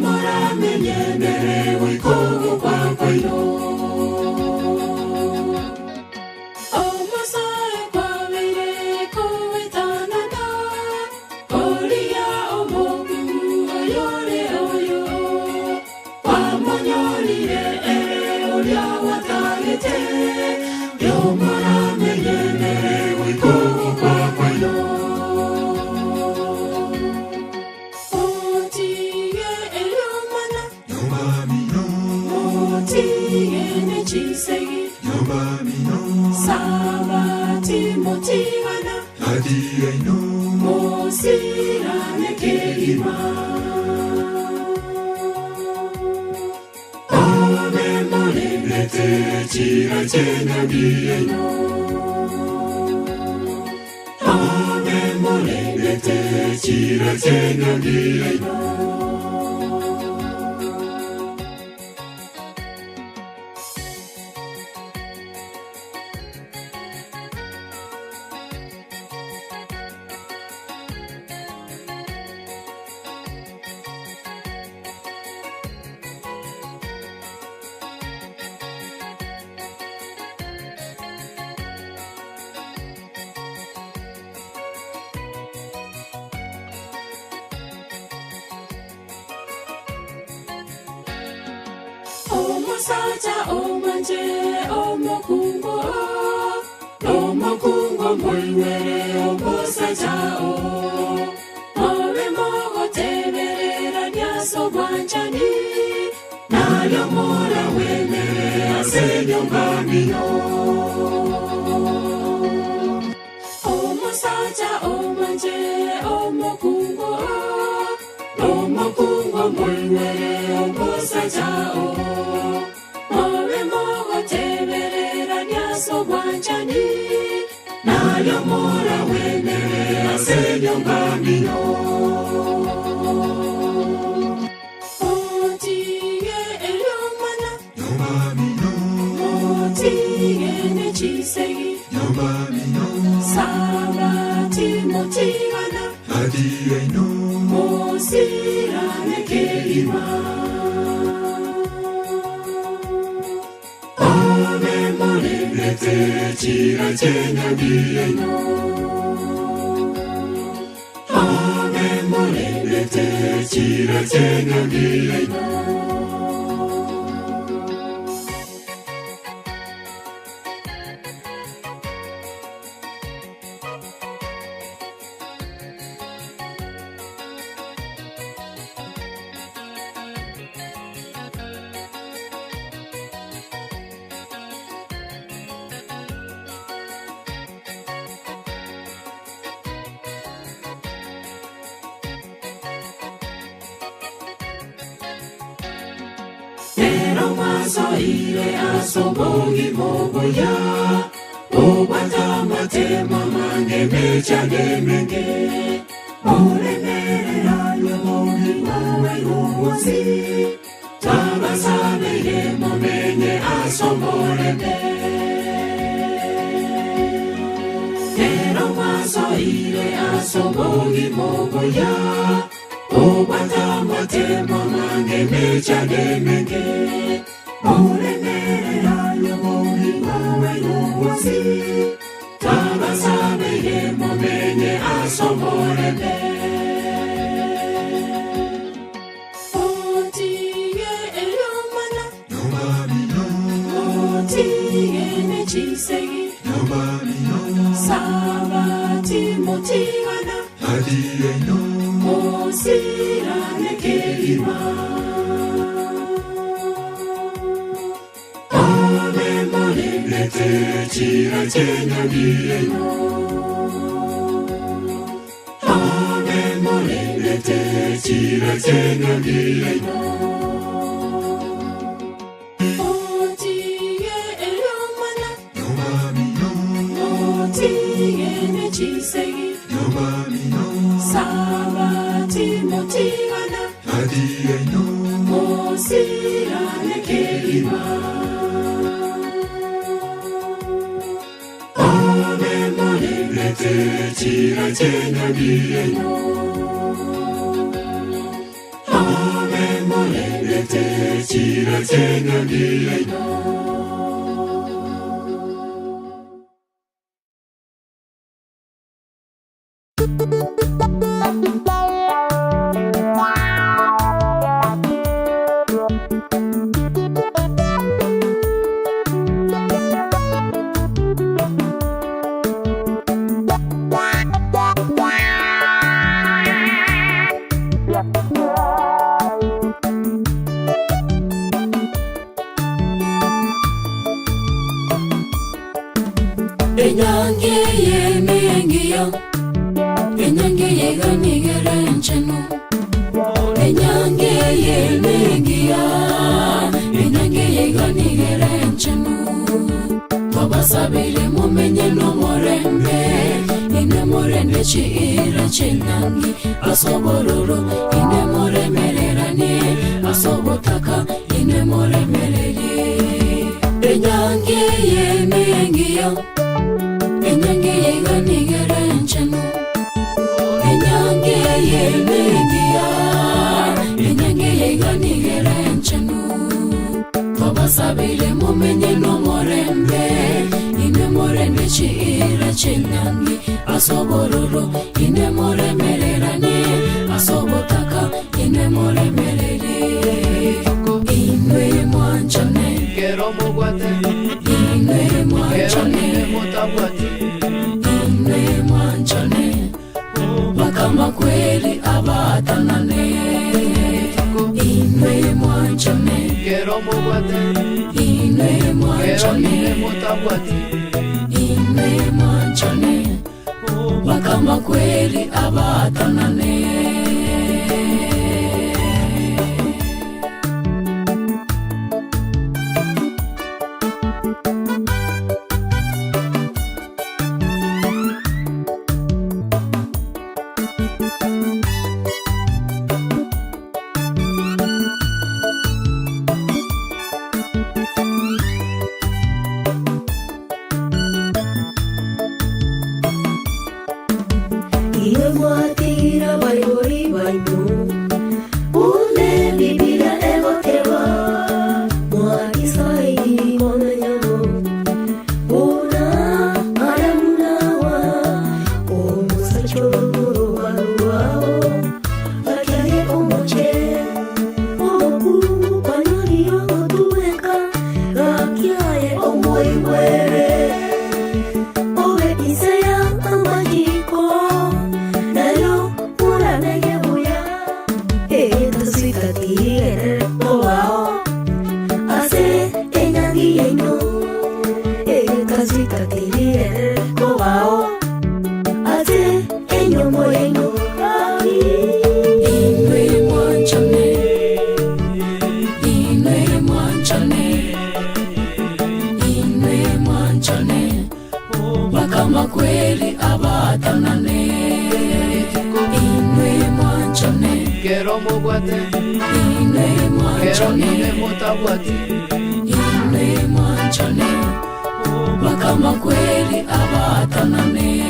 mora menyendere wiko kwa kwayo. Omasai kwa vire kuitanana, olia omoku oyore oyo. Wamonyolire olia watarete, yo mora menyendere wiko kwa kwayo. Sabati motivana Adieno Mosirane keima Ome molebete chira chena dieno Ome molebete chira chena dieno Omosaja omanje omokungo moiwere omosaja o Ove mogo teverera nyaso wanchani Nayo mora wenere asenyo ngamino Omosaja omanje omokungo moiwere omosaja o Wanchani Nayo mora wenere asenyo ngamino Otige eliomana Yomamino Otige nechisegi Yomamino Sabati motivana Adieno Mosirane keima Chira chena dieno Ame molebete chira chena dieno Pero maso ile asobogi mogoya Obata matema mange mecha demenge Ore mere ayo mogi mawe umosi Tabasabe ye momenye asomorebe Pero maso ile asobogi mogoya Obata matema mange mecha demenge Ore mere ayo mogi mawe umosi Tabasabe ye momenye asomorebe Otige eliomana Yomamino Otige nechisegi Yomamino Sabati motivana Adieno Mosirane keima Ome molebete chira chena dieno Ome molebete chira chena dieno Otige eliomana Yomamino Otige nechisegi Yomamino Sabati motivana Adieno Mosirane keima Ome molebete chira chena dieno Ome kiracyenyangiye ino. Enyange yemengiya, enyange yeganigerenchenu. Enyange yemengiya, enyange yeganigerenchenu. Twabasabire mumenye n'umurembe, ine murembe chiira chenyangi. Asobororo ine muremererane, asobotaka ine muremerere. Enyange yemengiya, enyange yeganigerenchenu. Enyange yemengiya, enyange yeganigerenchenu. Twabasabire mumenye n'umurembe, ine murembe chiira chenyangi. Asobororo ine muremererane, asobotaka ine muremerere. Inwe mwanchane Kero mugwate, inwe kero mwanchane, nime mutabwati. inwe mwanchane, bakama kweli abatanane. Inwe mwanchane, Kero mugwate, inwe kero nime mwanchane, mutabwati. inwe mwanchane, bakama kweli abatanane. Iwe mwatira baibori bainu Une biblia egotewa Mwakisaidi monanyamo Una aramunawa Omusachoro waruwao Akiaye omoche Omoku kwanyori yogotuweka Akiaye omoiwere Owe iseya amajiko Nayo una negebuya Taswita tigere Oao Ase enyangi yeino Taswita tigere Oao Ase enyomo yeino Inwe mwanchane, inwe mwanchane, inwe mwanchane, bakama kweli abatanane. Inwe mwanchane, Kero mugwate, inwe kero mwanchane, nime mutabwati. inwe mwanchane, bakama kweli abatanane.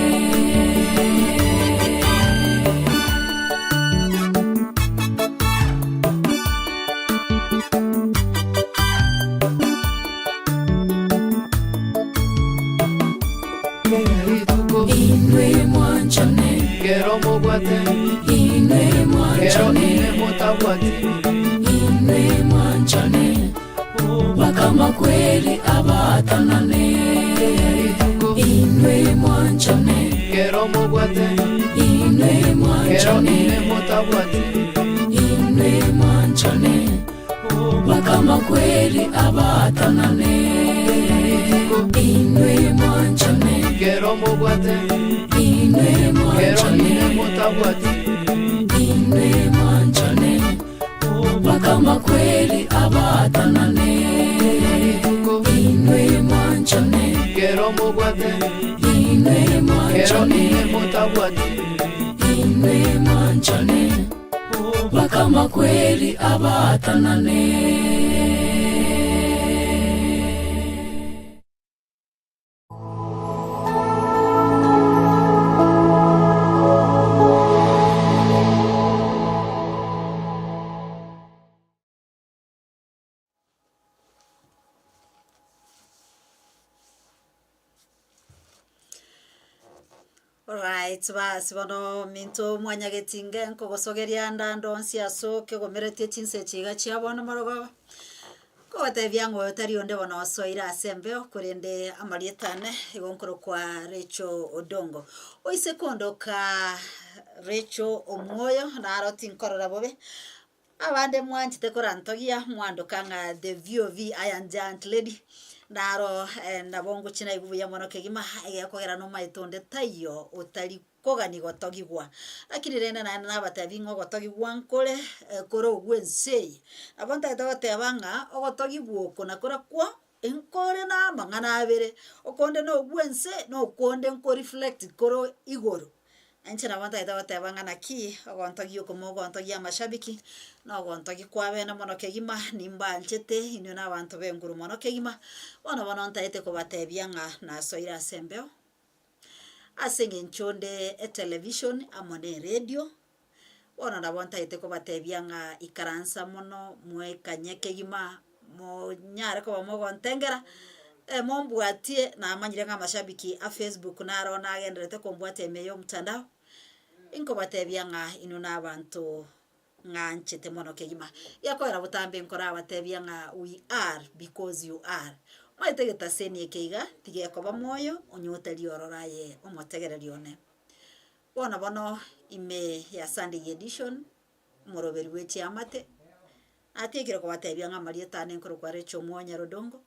Inwe mwanchane, Kero mugwate, inwe kero mwanchane, nime mutabwati. inwe mwanchane, bakama kweli abatanane. Inwe mwanchane, Kero mugwate, inwe kero mwanchane, nime mutabwati. inwe mwanchane, bakama kweli abatanane. Inwe mwanchane, Kero mugwate, inwe kero mwanchane, nime mutabwati. inwe mwanchane, bakama kweli abatanane. Inwe mwanchane, Kero mugwate, inwe kero mwanchane, nime mutabwati. inwe mwanchane, bakama kweli abatanane. Alright, basi bono minto mwanya getinge nkogosogeria ndando nsiasoke gomeretie chinse chiga chia bono morogo kotebia ngo tari onde bono soira asembeo kurende amarietane igonkoro kwa Rachel Odongo oise kondoka Rachel Omwoyo na aroti nkorora bobe abande mwanchite korantogia mwandoka nga the VOV Iron Giant Lady naro nabongo china igubuya mono kegima egekogera no maitonde tayo otari kogani gotogigwa lakini rena na batabingo gotogigwa nkore koro gwense abonta etotebanga ogotogigwa kona kora kwa enkore na mangana abere okonde no gwense no konde nko reflect koro igoro anchina banta etotebanga naki ogontogio komo ogontogia mashabiki no ogontogi kwabe na mono kegima nimba nchete ino na bantu benguru mono kegima bono ntaete kobatebia nga na soira sembeo asenge nchonde television amone radio bono na ntaete kobatebia nga ikaransa mono mwe kanyekegima mo nyare ko mo ntengera mombwatie na amanyire nga mashabiki a Facebook naro na agenderete kombwate meyo mtandao inko batebia nga ino na bantu nga nchete mono kegima yakoera butambe nkora batebia nga we are because you are maitegeta seni ekeiga tigeko bamoyo onyoteri ororaye omotegereri one bono ime ya Sunday edition moroberi wechi amate ategere ko batebia nga marieta ne nkoro kwa Rachel Odongo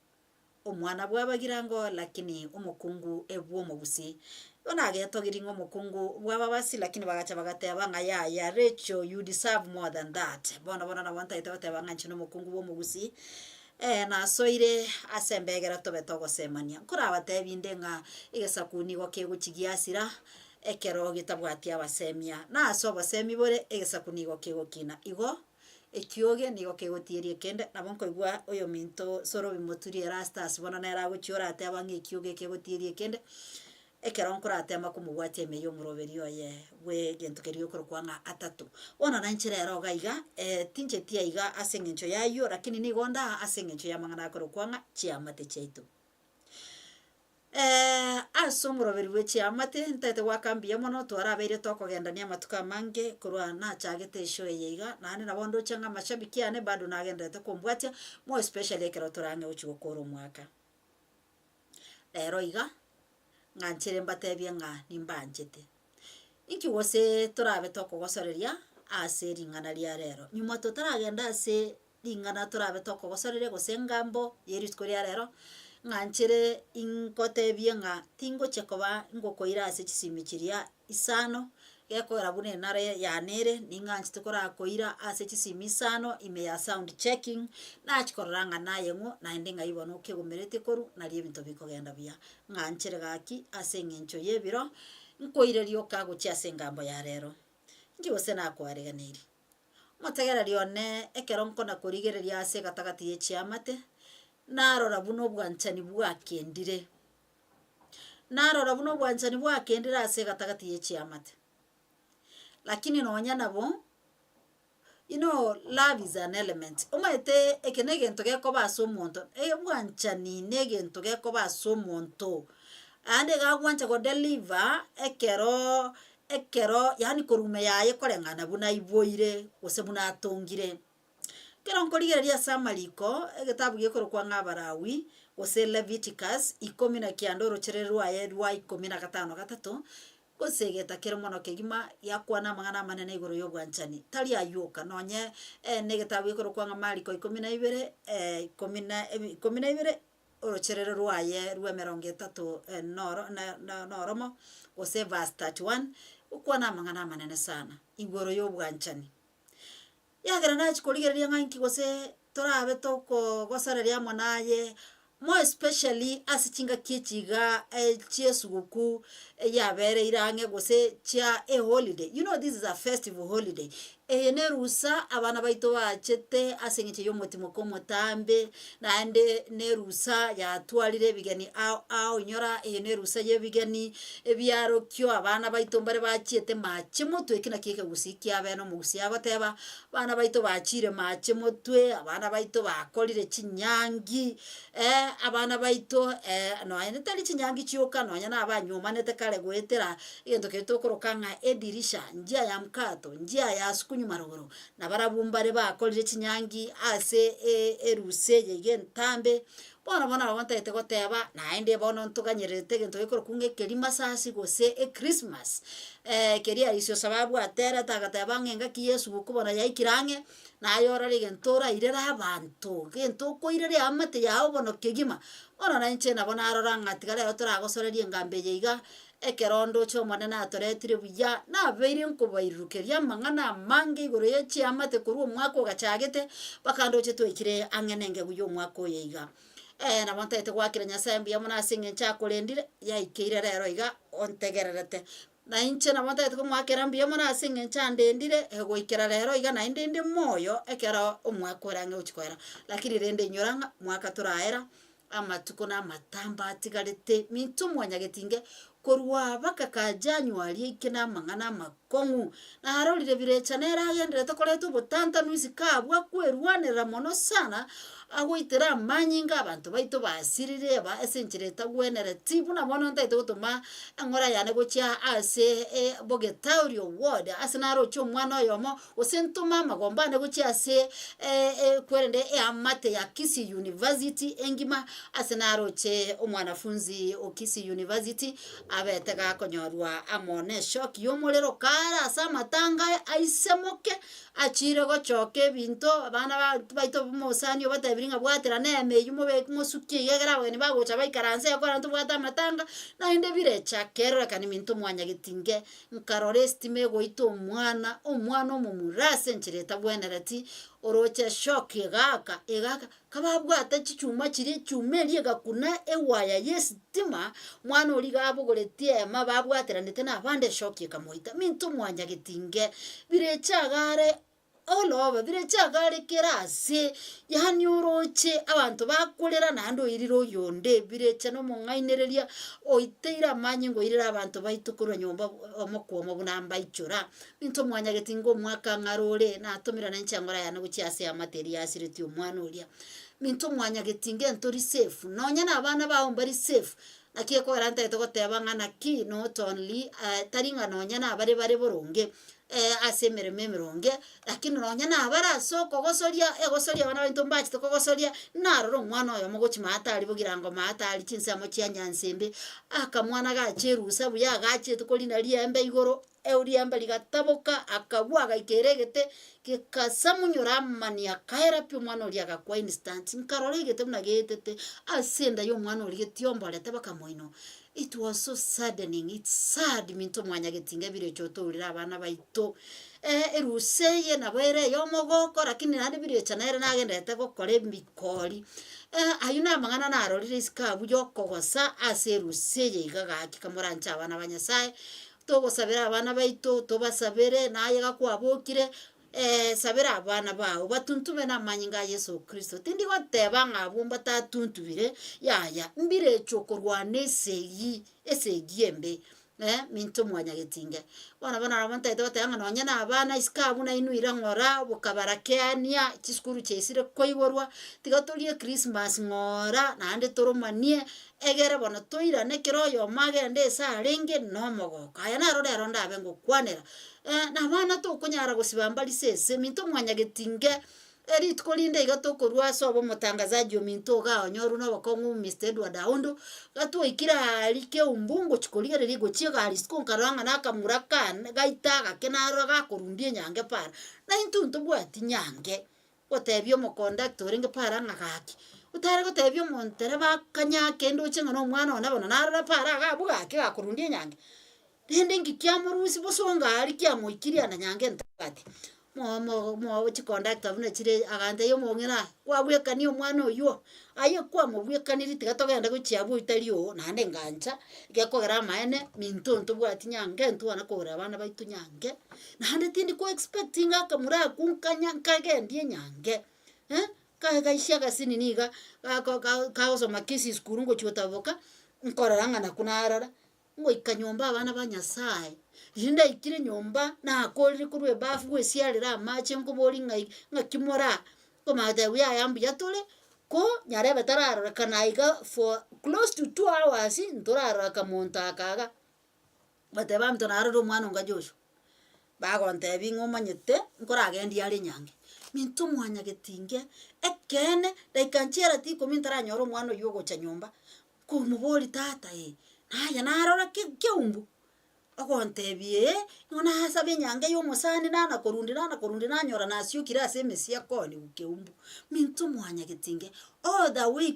omwana bwabagirango lakini omukungu ebwo mubusi ona agetogiringo mukungu bwababasi lakini bagacha bagateba nga ya Rachel you deserve more than that bono na wanta itoteba nga nchino mukungu bwo mubusi na soire asembegera tobetogo semania kora batebinde nga igesakuni gokeguchigiasira ekero gitabwatia abasemia na aso basemi bore igesakuni gokegokina igo ekioge nigo kegotierie kende nabonko igwa oyo minto soro bimoturi rastas bona nera gochiora ate abange ekioge kegotierie kende ekeronkora ate makumugwate meyo muroberi oye we gento kerio korkwanga atatu ona nanchira ero gaiga tinche tia iga asengencho yayo lakini ni gonda asengencho ya mangana korkwanga chiamate chaitu asomuroberi we chiamate ntete wakambia mono twarabeire tokogendania matuka mange kurwa na chagete show yeiga nane nabondo changa mashabiki ane bado nagendete kombwatia mo especially ekero turange uchigokoro mwaka ero iga nganchere mbatebia nga nimbanjete iki wose turabe tokogosoreria ase ringana ria rero nyuma tutaragenda ase ringana turabe tokogosoreria gosengambo yeritkoria rero nganchere inkotebia nga tingo chekoba ngokoira ase chisimichiria isano gekora bune nare ya nere ninganchi tukora koira ase chisimi isano ime ya sound checking na chikoranga naye ngo na ndinga ibono kegomerete koru na rie binto bikogenda bia nganchere gaki ase ngencho yebiro nkoirerio kago chia sengambo ya rero ngiwose na kwareganiri motegera rione ekero nkona kurigereria ase gatagati ye chiamate narora buno bwanchani bwakendire ase gatagati ye chiamate lakini nonya nabo love is an element omaete ekenegento geko baso monto bwanchani negento geko baso monto ande gagwancha go deliver ekero yani korume yaye korengana buna iboire ose buna atongire kero nkorigereria samariko egetabu gekoro kwa ngabarawi ose Leviticus 10 rochererwa ye rwa 15 gosegeta kero mono kegima yakwana mangana manene igoro yo bwanchani tari ayoka nonye negetabu gekoro kwa ngamariko 12 orocherero rwaye rwa 30 noromo ose verse 31 ukwana mangana manene sana igoro yo bwanchani yagera na chikorigereria nganki gose torabe toko gosareria monaye more especially asichinga kichiga chiesuguku yabere irange gose chia a holiday this is a festival holiday ene rusa abana baito bachete aseng'eche yomotimo komotambe naende ne rusa yatwarire ebigeni ao inyora ene rusa yebigeni ebiarokio abana baito mbare bachiete mache motwe ekina kiekegusi kiabeno omogusi agoteba bana baito bachire mache motwe abana baito bakorire chinyangi abana baito noene tari chinyangi chioka nonya na abanyumanete kare gwetera egento ketokoroka ng'a edirisha njia ya mkato njia ya sukunyuma rogoro na barabumbare bakorire chinyangi ase eruse yege ntambe bona bawantaete goteba naende bono ntuganyerete egento gekorokunge kerima sasi gose Christmas keria isio sababu atera tagateba ng'enga ki Yesu gukubona yaikirange nayora rigentora irera abantu gento koirere amate yao bono kegima ona na inche nabo narora ng'atigare otoragosorerie ngambe yeiga ekerondo chomone natoretire buya nabeire nkobairukeria amang'ana amange igoro yechi amate korwa omwaka ogachagete bakandoche twekire ang'enenge buya omwaka oyeiga nabo ntaete gwakira Nyasaye mbuya mono ase eng'encho akorendire yaikeire rero iga ontegererete na inche nabo ntaete komwakera mbuya mono ase eng'encho andendire goikera rero iga naende ndi moyo ekero omwaka orange gochikoera lakini rende inyoranga mwaka toraera amatuko na matamba atigarete minto mwanyagetinge korwa baka January ikena mang'ana makong'u na harorire birecha nera agendere tokoretu botanta nuisi kabwa kwerwanera mono sana agoitera amanyinga abantu baito basirire ba esenchireta gwenere tibu na mono ntaite gotuma eng'ora yane gochia ase Bogetaurio ward ase naro cho mwana oyomo osentuma magombane gochia ase kwerende amate ya Kisii University engima ase naro che omwanafunzi o Kisii University abete gakonyorwa amone shock yomorero kara asa matanga aisemoke achire gochoke ebinto abana baito mosanio batabiringa bwatera neme yumobe mosukie yegera bweni bagocha baikaranse yakora ntubwata amatanga naende birecha kero kani minto mwanyagetinge nkarore estime goito omwana omumurase nchireta bwenereti oroche shock egaka kababwata chichuma chiri chumerie gakuna ewaya yestima mwana oli gabogoretie mababwateranete na bande shock ekamoita minto mwanyagetinge birecha gare oloba birecha gare kerase yani oroche abantu bakorera nando iriro yonde birecha no mongainereria oiteira manyingo irira abantu baitukuru nyomba omokuomo bunamba ichura minto mwanyagetingo mwaka ngarore na atomira na nchangora yana guchiase amateria asireti omwana oria minto mwanyagetinge ntori safe nonya na abana bawo bari safe nakie ko ranta etogoteba ng'ana ki not only taringa nonya na bare boronge asemere memeronge lakini nonya na bara soko gosoria bana bintu mbachi to gosoria naroro mwana oyo mogochi mata ali bugirango mata ali chinsamo chia nyansembe akamwana gacherusa buya gache tukolina liembe igoro euriembe ligataboka akabwa gaikeregete kikasamunyora mani akaera pyo mwana oli agakwa instant nkaroregete buna getete asenda yo mwana oli getiomba lete bakamoino. It was so saddening. It's sad minto mwanyagetinga bire choto ulira abana baito eruseye na bere yomogoko lakini nandi bire chanere nagendete gokore mikori ayuna mangana narorire iskabu yokogosa ase ruseye igaga kikamorancha abana banyasaye togosabera abana baito tobasabere naye gakwabokire sabera abana bawo batuntume na manyinga Yesu Kristo tindi goteba ngabumba tatuntubire yaya mbire chokorwa nesegi embe minto mwanyagetinge bana rabanta itote anga nonya na abana iskabu na inuira ngora bukabarakeania chiskuru chesire koiborwa tigatolie Christmas ngora nande toromanie egere bono toira nekero yo magende sa renge no mogo kaya na rode ronda abengo kwanera na bana to kunyara gosibambali sese minto mwanyagetinge eri tkolinde igatokorwa sobo mutangazaji ominto ga onyoru no bakongu Mr. Edward Aundo gato ikira alike umbungo chikoligere rigo chiga alisko karanga nakamuraka gaitaga kenaro gakorundie nyange para na intuntu bwati nyange otebyo mo conductor nge para ngakaki utare gotebyo montere bakanya kendo chenga no mwana ona bona narara para ga bugake gakorundie nyange rende ngikiamurusi bosonga alikia moikiria na nyange ntati mo chiconductor bune chire agante yo mongera wabwekani omwana oyo aye kwa mobwekaniri tigatogenda gochiabu itario nande ngancha gekogera maene minto ntobwati nyange ntwana kogera abana baitu nyange nande tindi ko expecting akamura kunkanya kagendie nyange kaisha gasini niga kaosoma kisi skuru ngo chotavoka nkoraranga na kunarara ngo ikanyomba abana ba Nyasaye jinda ikire nyomba na akorire kurwe bafu gwe siarira amache ngo bori ngakimora ko mada we ayambu yatole ko nyarebe tarara kanaiga for close to 2 hours ntorara kamonta kaga bateba mtonaro mwana ngajosho bagonte bingomanyete nkoragendi yari nyange mintu mwanya getinge ekene daikanchera ti komintara nyoro mwana yogo cha nyomba ko mubori tata naya narora keumbu agontebie ngona hasabe nyange yo musani nana korundi nanyora nasio kira semesia koni ukeumbu mintu mwanya getinge all the way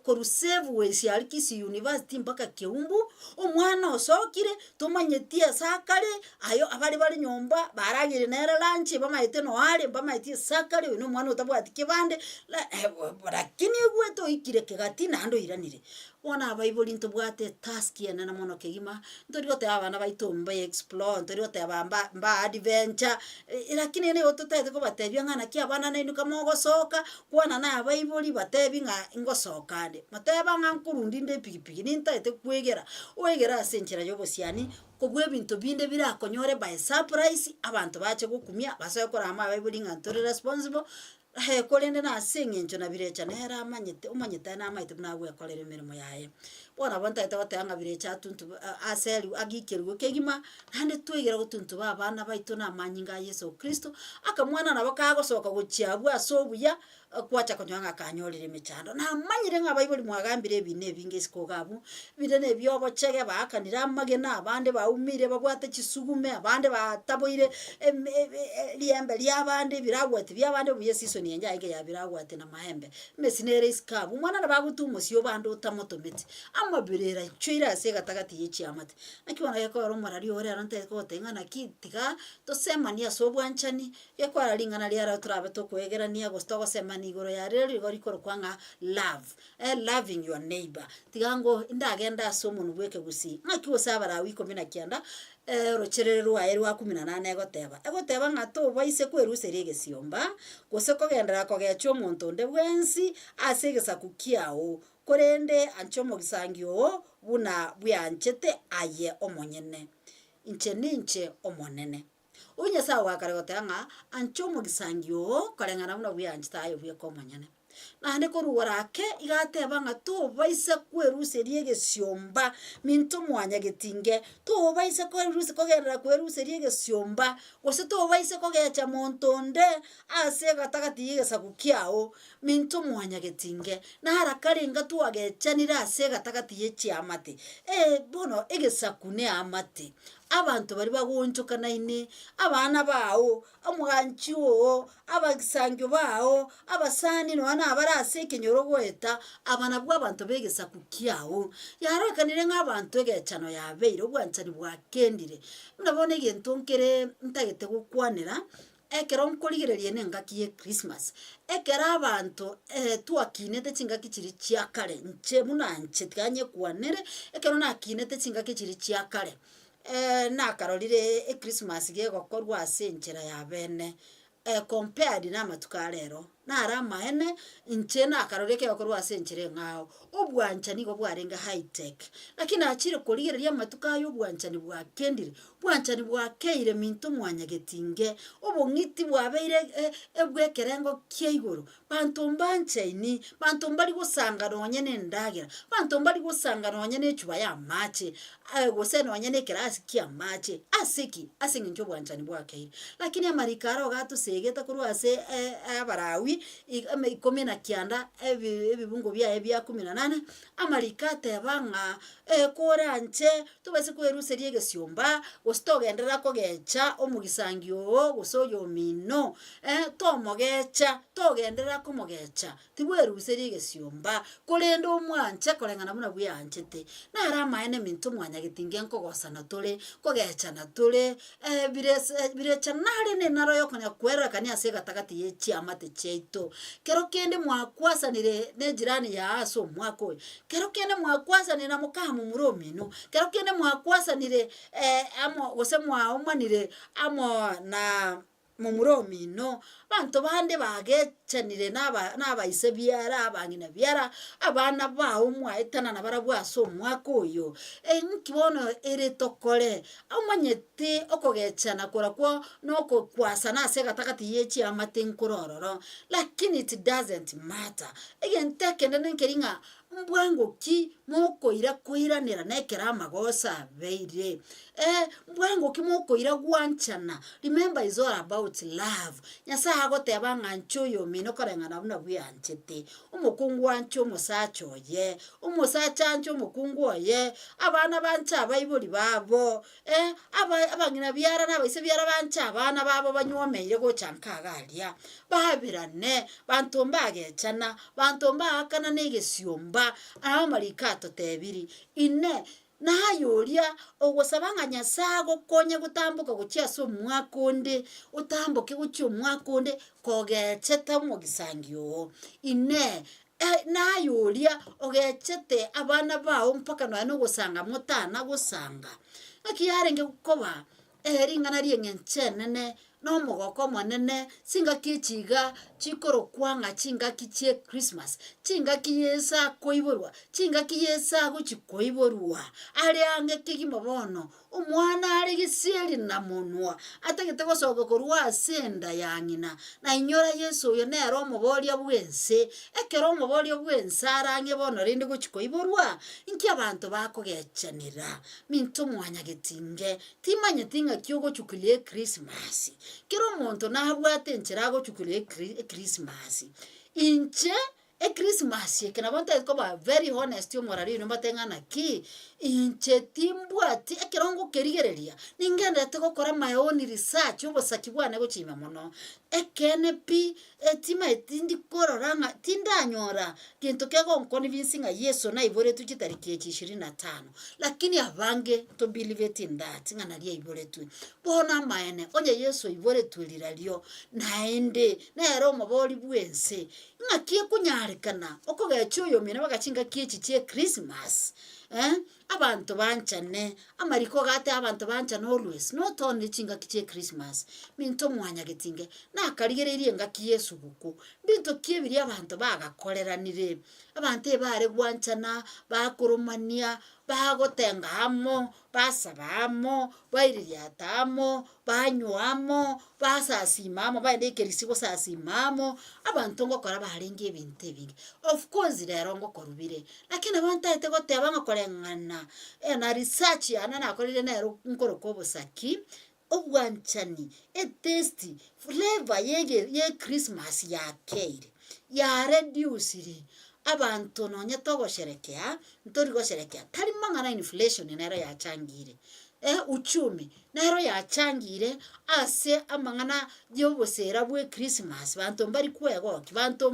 kuru save ways ya Kisi University mpaka keumbu omwana osokire tumanyetia sakale ayo abari nyomba baragire nera lunch bamaite no hali bamaite sakale uno mwana utabwati kibande lakini gweto ikire kegati nando iranire ona abaiboli ntobwate task yana na mono kegima ntorigote abana baitomba explore ntorigote abamba adventure lakini ene ototete ko batebya ngana ki abana nenu kamogo soka kwana na abaiboli batebi nga ingosokande mateba ngankurundi nde pigipigi nintaite kwegera wegera asenchera yobosiani kobwe bintu binde birakonyore by surprise abantu bache gukumia basoye kora ama abaiboli ngantori responsible kolende na singinjo na birecha nera umanyete na amaite bnagwe akorere mirimo yaye bona bontaite batanga birecha tuntu aselu agikerugo kegima nande twegera gutuntu babana baitu na manyinga Yesu Kristo akamwana nabo kagosoka guchiabu asobuya kwacha konywanga kanyorire michando na manyire ng'abaiboli mwagambire bine bingesiko gabu bidene byobo chege bakanira amagena abande baumire babwate chisugume abande bataboire liembe lyabande biragwati byabande buyesiso nienja ige ya biragwati na mahembe mesinere iskabu mwana nabagutumo sio bande utamotometi amabirera chwira se gatagati yichi amate nakiona yako romara ori arante ko tengana kitiga to semania sobwanchani yako aringana liara turabe to kwegerania gostogo semani igoro ya rero igori koro kwanga loving your neighbor tigango indagenda somuntu bweke gusi nakiwo sabara wiko mina kianda rocherero ayeru wa 18 egoteba ngato baise kweruseri gesiomba goseko gendera kogecho omuntu nde bwensi asegesa kukiao korende anchomo gisangio buna byanchete aye omonyene inche omonene unya sawa kare gotanga anchomo gisangio karengana buna byanchita ayo bweko omonyene nande koruwarake igateba ngato baise kweruseri gesiomba minto mwanya getinge to baise kweruseri kweruseri gesiomba gose to baise kogecha montonde ase gatagati yegesa kukiao minto mwanya getinge na harakarenga tu agechanira ase gatagati yechi amate bono egesa kune amate abantu bari bagonchoka naine abana bawo amwanchiwo abagisangyo bawo abasani no ana abarase kinyorogweta abana bwa abantu begesa kukiao yarokanire nk'abantu egechano yabeire obwanchani bwakendire ndabone gentonkere ntagete gukwanira ekero nkorigererie nengaki ye Christmas ekera abantu twakinete chingaki chiri chiakare nche munanche tiganye kwanere ekero nakinete chingaki chiri chiakare nakarorire Christmas gegokorwa asenchera ya bene compared na matukarero nara maene nche nakaroreke gokorwa asenchera ngao obwanchani go bwarenga high tech lakini achire korigereria matukayo obwanchani bwa kendire bwanchani bwa keire minto mwanya getinge obongiti bwabeire ebwekerengo kyeigoro bantu mbanchaini bantu mbali gusanga nonyene ndagira bantu mbali gusanga nonyene chuba ya mache gose nonyene kirasi kia mache asiki asinginjo bwanchani bwa keire lakini amarikaro gato segeta kurwa ase abarawi ebibi ikumi na kianda ebibungo bya 18 amarikate banga koranche tubese kweruserie gesiomba gostogendera kogecha omugisangio gosoyo mino tomogecha togendera komogecha tibweruserie gesiomba kolenda omwanche korengana muna bwanchete nara maene minto mwanya gitinge nkogosana tole kogechana tole birecha nari ne naro yokona kwera kania se gatagati ye chiamate cheito kero kende mwakwasanire ne jirani ya aso mwako kero kende mwakwasanire na mukamu muromino kero kende mwakwasanire amo gosemwa omanire amo na mumuromino bantu bande bagechanire naba ise biara abangina biara abana bawo mwaitana na barabwaso mwako yo nkibono ere tokore amanyete okogechana korakwo noko kwasana se gatakati yechi amatenkurororo lakini it doesn't matter egenteke nkeringa mbwango ki moko ira koiranira nekera magosa beire mbwango ki moko ira gwanchana remember is all about love nyasa agoteba ngancho yo mino karengana buna byanchete umukungu wancho musacho ye umusacha ancho umukungu ye abana bancha abayibuli babo abangina byara nabaise byara bancha abana babo banyomeire go chankagalia babirane bantomba agechana bantomba akana negesiomba amarikato tebiri ine nayoria ogosabanga nyasago konye gutambuka guchiaso mwakonde utambuke guchyo mwakonde kogecheta mugisangio ine nayoria ogechete abana bawo mpaka no gusanga mutana gusanga akiyarenge gukoba ringana riengenchenene no mogoko mwanene singa kichiga chikoro kwanga chinga kichie Christmas chinga kiyesa koiborwa chinga kiyesa guchikoiborwa ale ange kigimobono umwana ali giseli na munwa atagete gosoga korwa senda yangina na inyora Yesu yo ne romo bolia bwense ekero mo bolia bwense arange bono rindi guchikoiborwa inki abantu bakogechanira minto mwanya getinge timanye tinga kyogo chukulie Christmas kero monto na habwate nchirago chukulie Christmas inche Christmas yekena bonta koba very honest yo morari no batengana ki inche timbwati ekerongo kerigereria ningende tegokora my own research obosaki bwane gochima mono ekene pi etima etindi kororanga tindanyora kintu kego convincing Yesu na ibore tuchitariki 25 lakini abange to believe it in that ngana ria ibore tu bona maene onye Yesu ibore tuliralio naende na Roma boli bwense ngakie kunyarikana okogecho yo mina bagachinga kichi che Christmas abantu banchane amariko gate abantu banchane always not only chinga kiche Christmas minto mwanya getinge na karigererie ngaki Yesu guku binto kiebiri abantu bagakoreranire abantu bare gwanchana bakurumania bagotenga hamo basabamo bairiatamo banywamo basasimamo baendekerisigo sasimamo abantu ngokora baringe ebintu ebingi of course rero ngokorubire lakini abantu aite goteba ngakorengana na research yana nakorire nero nkoroko bosaki obwanchani taste flavor ye Christmas ya keire ya reduce abantu nonye togosherekea ntorigosherekea tari mangana inflation nero ya changire uchumi nero ya changire ase amangana yobosera bwe Christmas bantu mbari kwego bantu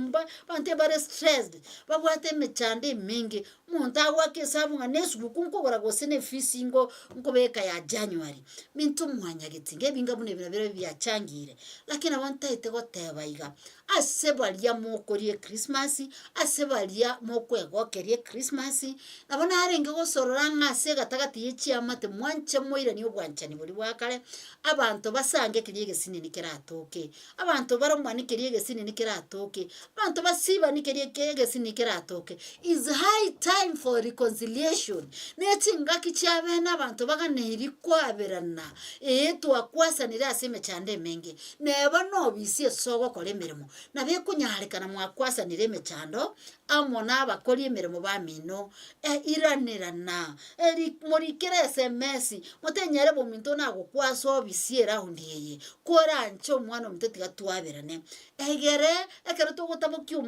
bare stressed babwate mechande mingi muntu awake sabunga nesubuku nkogora gosene fisingo nkobeka ya January mintu mwanya gitinge binga bune bira bya changire lakini abantu ite goteba iga ase balia mokorie Christmas ase balia mokwego kerie Christmas nabona arenge gosororanga ase gatagati yechi amate mwanche moira ni obwanchani buri wakale abantu basange kiriege sinini keratoke abantu baromani kiriege sinini keratoke abantu basiba ni kiriege sinini keratoke is high time for reconciliation nechinga kicyabena abantu baganeri kwaberana twakwasa nira aseme cyande menge neba no bisi sogo kole mirimo na bekunyarikana mwakwasa nireme chando amona abakori emirimo bamino iranirana eri murikere SMS mutenyere bominto nagokwasa obisiera hundiye korancho mwana omutetiga twabirane egere ekero tugutabukia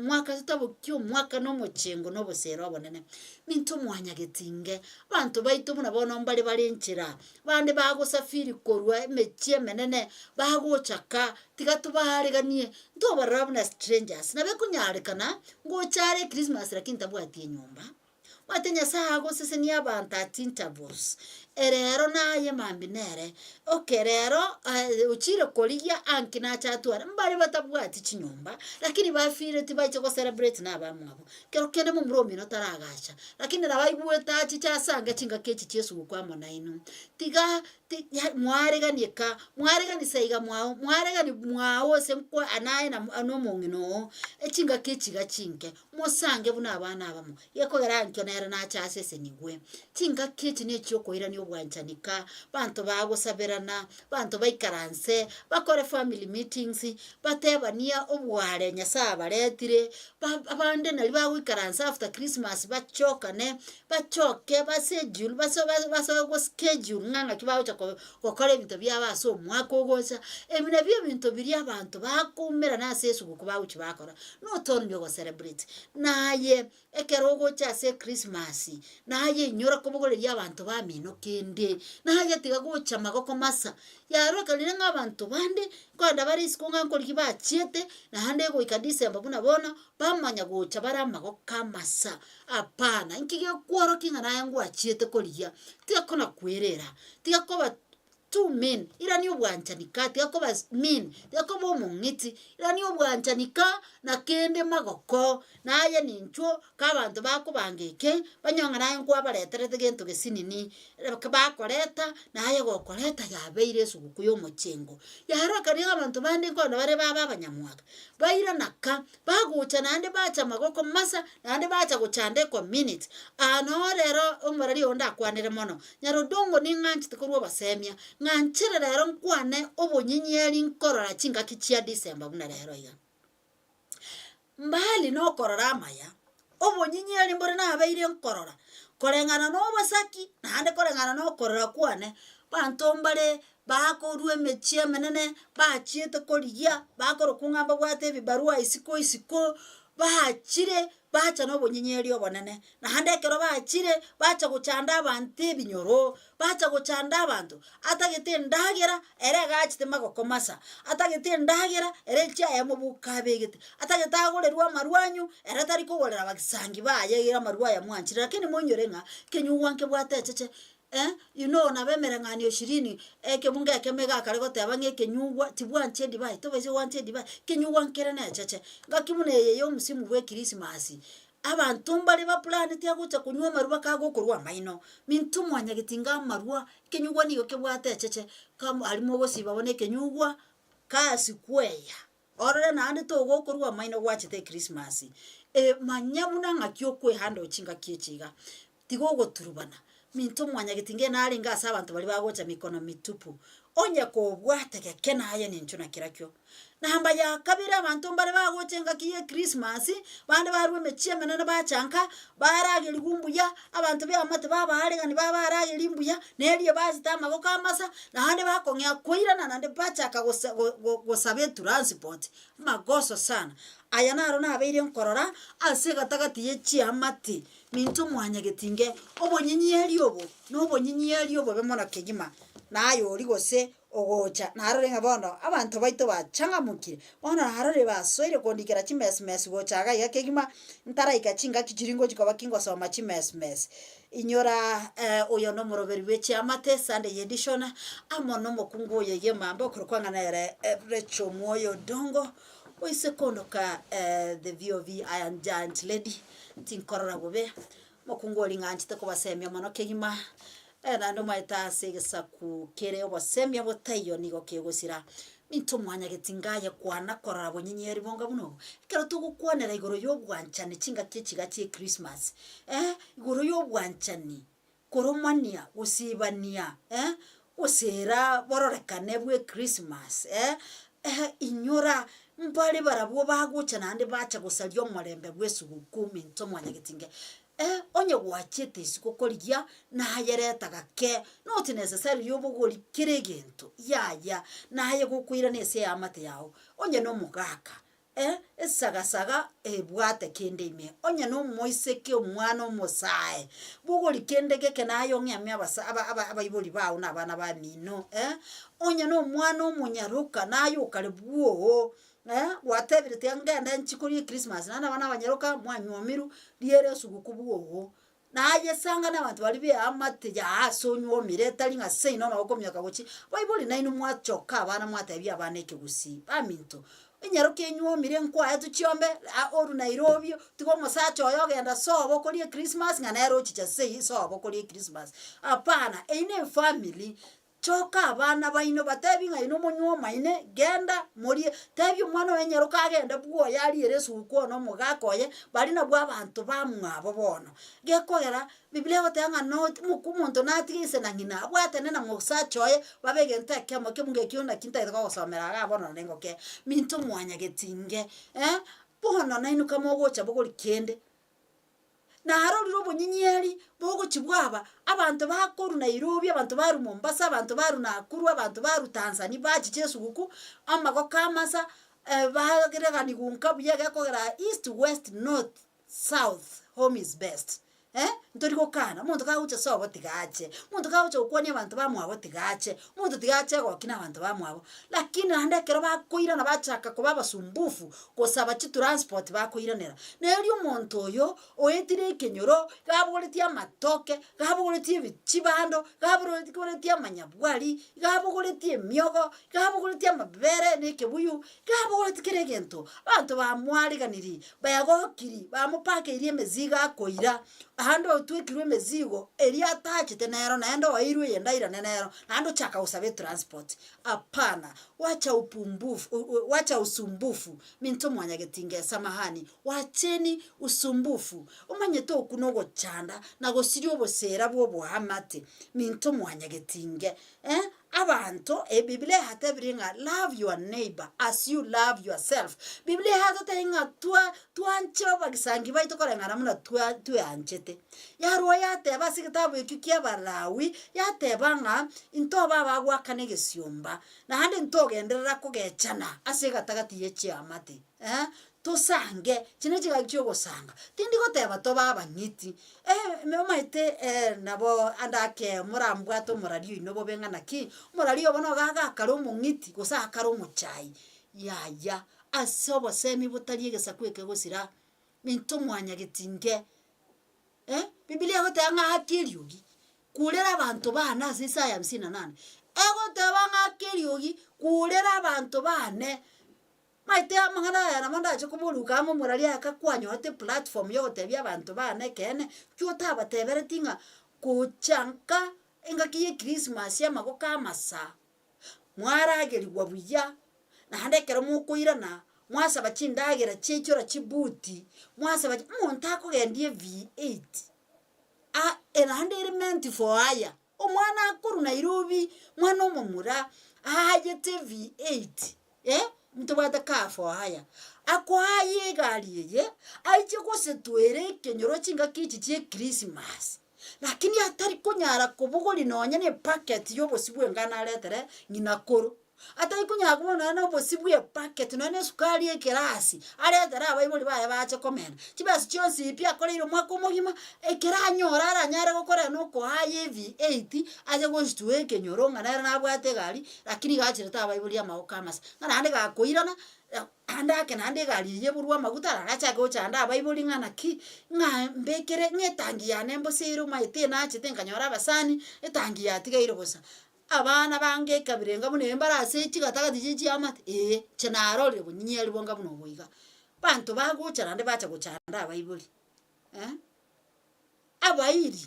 omwaka no mochengo no bosero bonene minto mwanya getinge bantu baitu muna bono mbali bali nchira bande bagosafiri korwa emechie menene bagochaka tiga tubareganie ntobarabuna strangers na bekunyarikana ngochare Christmas lakini tabwatie nyumba watenya sago sese ni abantu atintabus erero naye mambinere okerero uchire koligia ankina chatwara mbali batabwati chinyumba lakini bafire tibaje ko celebrate na bamwabo kero kende mu mromi no taragacha lakini nabaibweta chichasanga chinga kechi Yesu kwa monaino tiga mwareganika mwareganisaiga mwao mwaregani mwao senkwa anaye na anomongino echinga kechi gachinke musange buna abana abamo yeko garankyo nera na chasese nigwe chinga kechi ne chyokoira ni obwanchanika bantu bagosaberana bantu baikaranse bakore family meetings batebania obware nyasa baretire abande nali bagwikaransa after Christmas bachokane bachoke basejule baso go schedule nganga kibaho kokore bintu byabaso mwaka ogosa ebina byo bintu biri abantu bakumera na sesu kubaho kibakora no tonyo go celebrate naye ekero go chase Christmas naye nyora kobogoreria abantu bamino kende naye tiga gocha magoko masa yaro kalire ng'abantu bande kwanda bari sikunga nkori bachiete na hande go ika December buna bona bamanya gocha bara magoko masa apana nkige kworo kinga naye ngo achiete koria tiga kona kwerera tiga koba two men irani obwanchanika tiga koba men tiga koba omongiti irani obwanchanika na kende magoko naye nincho kabantu bakubangeke banyonga naye nkwa bareterete gento gesinini bakoreta naye gokoreta yabeire sugukuyo mochengo yaraka ni abantu bande kono bare baba banyamwaka baira naka bagucha nande bacha magoko masa nande bacha guchande kwa minute ano rero omurari onda kwanire mono nyarodongo ni nganchi tukorwa basemia nganchire rero nkwane obonyinyeri nkorora chinga kichia December buna rero ya mbali no korora maya obonyinyeri mbore na abeire nkorora korengana no basaki nande korengana no korora kwane bantombare bakorwe mechie menene bachiete korigia bakoro kungamba gwate bibarua isiko bachire bacha no bonyinyeri obonene na hande kero bachire bacha guchanda abantu binyoro bacha guchanda abantu atagete ndagera ere gachite magoko masa atagete ndagera ere chia yamubuka begete atagete agorerwa marwanyu ere tari kugorera bagisangi baye marwa ya mwanchira lakini monyorenga kenyuwanke bwate cheche you know na bemera ngani 20 eke munga kemega karego tabange kenyugwa tibwanche dibai tobeze wanche dibai kenyugwa nkere na cheche ngakimune yeyo musimu bwe Christmas abantu mbali ba plan tia gucha kunywa maruba kago kurwa maino mintu mwanya gitinga marwa kenyugwa niyo kebwate cheche kam alimo bosi babone kenyugwa kasi kweya orere na ande to go kurwa maino gwachite Christmas manyamuna ngakyo kwe hando chinga kiechiga tigogo turubana minto mwanya gitinge nari ngasa abantu bali bagocha mikono mitupu onye ko bwateke kenaye nincho na kirakyo namba ya kabira abantu bali bagocha ngakiye Christmas bande barwe mechie menana bachanka barage ligumbuya abantu be amate baba alegani baba arage limbuya neliye bazita magoko amasa na hande bakongya koirana nande bachaka gosabe transport magoso sana aya naro na abeire nkorora asega tagati yechi amati minto mwanya getinge obonyinyeri obo no obonyinyeri obo bemona kegima nayo origose ogocha narorenga bono abantu baito bachangamukire bono harore basoire kondikera chimesmes gochaga yakegima ntara ikachinga kichiringo chikoba kingo soma chimesmes inyora oyo no moroberi weche amate Sunday edition amono mokungu yeye mambo kurkwanga na recho moyo dongo oise kondoka the VOV Iron Giant Lady tinkorora gobe mokungu linganchite ko basemya mono kegima na ndo maita segesa ku kere obasemya botayo nigo kegosira minto mwanya getingaye kwana korora bonyinyeri bonga buno kero tugukwanera igoro yobwanchane chinga kichiga chi Christmas igoro yobwanchani koromania usibania usera bororekane bwe Christmas inyora mbale barabwo bagucha nande bacha gusalia omorembe bwesuguku minto mwanyagetinge onye gwachete isikokorigia nayeretaga ke not necessary yobugori kire gento yaya naye gukwira nese ya mate yao onye no mugaka esagasaga ebwate kende ime onye no moiseke omwana omosae bugori kende geke nayo ng'amya abayiboli bawo nabana ba mino onye no mwana omunyaruka nayo karibuo whatever ngenda nchikuri Christmas nana bana banyaruka mwanywomiru liere sugukubuo naye sanga n'abantu bali bya amate ya asonyomire tali nga sei no nakomyaka gochi bayiboli naino mwachoka abana mwatabya abana ekigusi baminto enyaruka enywomire nkwaye tuchiombe oru Nairobi tuko mosacho yogenda sobo kuri Christmas ngana ero chicha sei sobo kuri Christmas apana eine family choka abana baino batebi nga ino munyoma ine genda muri tebi mwana wenyaruka agenda bwo yali eresu uko no mugakoye bali na bwa abantu bamwabo bono gekogera Biblia gotanga no mukumuntu natigise na ngina bwatene na musachoye babege nteke moke mungekiona kinta ego gosomera ga bono nengo ke minto mwanya getinge bono naino kama gocha bogori kende na haroriro bunyinyeri bogo chibwaba abantu bakoru Nairobi abantu baru Mombasa abantu baru Nakuru abantu baru Tanzania bachichesu guku amago kamasa bagera ni gunka buyega kogera east west north south home is best ntoriko kana muntu kaucha sobo tigache muntu kaucha ukwani abantu bamwabo tigache muntu tigache gokina abantu bamwabo lakini handekero bakoira na bachaka ko babasumbufu kosaba chi transport bakoiranera neryo muntu oyo oyetire ikenyoro gabugoretia matoke gabugoretie bichibando gabugoretie manyabwali gabugoretie miogo gabugoretie mabere nekebuyu gabugoretie kiregento abantu bamwariganiri bayagokiri bamupake irie meziga akoira hando twikirwe mezigo eria tachite nero naendo wairwe yendaira nenero nando chaka usabe transport apana wacha upumbufu wacha usumbufu minto mwanyagetinge samahani wacheni usumbufu umanye to kunogo chanda nago sirio bosera bwo bohamate minto mwanyagetinge abantu Biblia hatebringa love your neighbor as you love yourself Biblia hatatenga tuancho bagisangi baito korengana muna tuanchete yarwa yateba sikitabu ikikia balawi yatebanga into baba gwakane gesiomba na hande ntogenderera kugechana asiga tagati yechi amate tusange chinechiga cyogosanga tindi goteba to baba nyiti memaite nabo andake murambwa to murario inobo bengana ki murario bono gaga karo mungiti gosa karo muchai yaya asobo semi butari gesakweke gosira minto mwanya getinge Biblia gotanga hakiriogi kurera abantu bana Isaya 58 ego tebanga hakiriogi kurera abantu bane maite amangana ya namanda chokubuluka mo murali akakwanyote platform yo tebya abantu bane kene cyota batebere tinga kuchanka engakiye Christmas ya magoka masa mwarageri wabuya na handekero mukuirana mwasa bachindagera chichora chibuti mwasa bachi muntako gendie V8 enhanderement for aya omwana akuru Nairobi mwana omumura ajete V8 mtu bada kafo haya akwaye galiye aiche kose twere kenyoro chinga kichi che Christmas lakini atari kunyara kubugori nonya ne packet yo bosibwe ngana letere nginakoro atari kunyara kubona na bosibwe packet none sukari ekerasi aletera abayiboli baye bache komena kibasi cyonsi pia korero mwako mugima ekeranyora aranyare gukora nuko haye V8 aje gostwe kenyoro ngana na bwate gali lakini gachireta abayiboli amaokamasa ngana ande gakoirana andake nande gali yeburwa maguta agacha gochanda abayiboli ngana ki mbekere ngetangi ya nembo siro maite na chitenkanyora basani etangi ya tigairo gosa abana bange kabirenga munembara asechi gatagati amate chenarore bunyinyeri bonga buno buiga bantu bagucha nande bacha gochanda abayiboli abayiri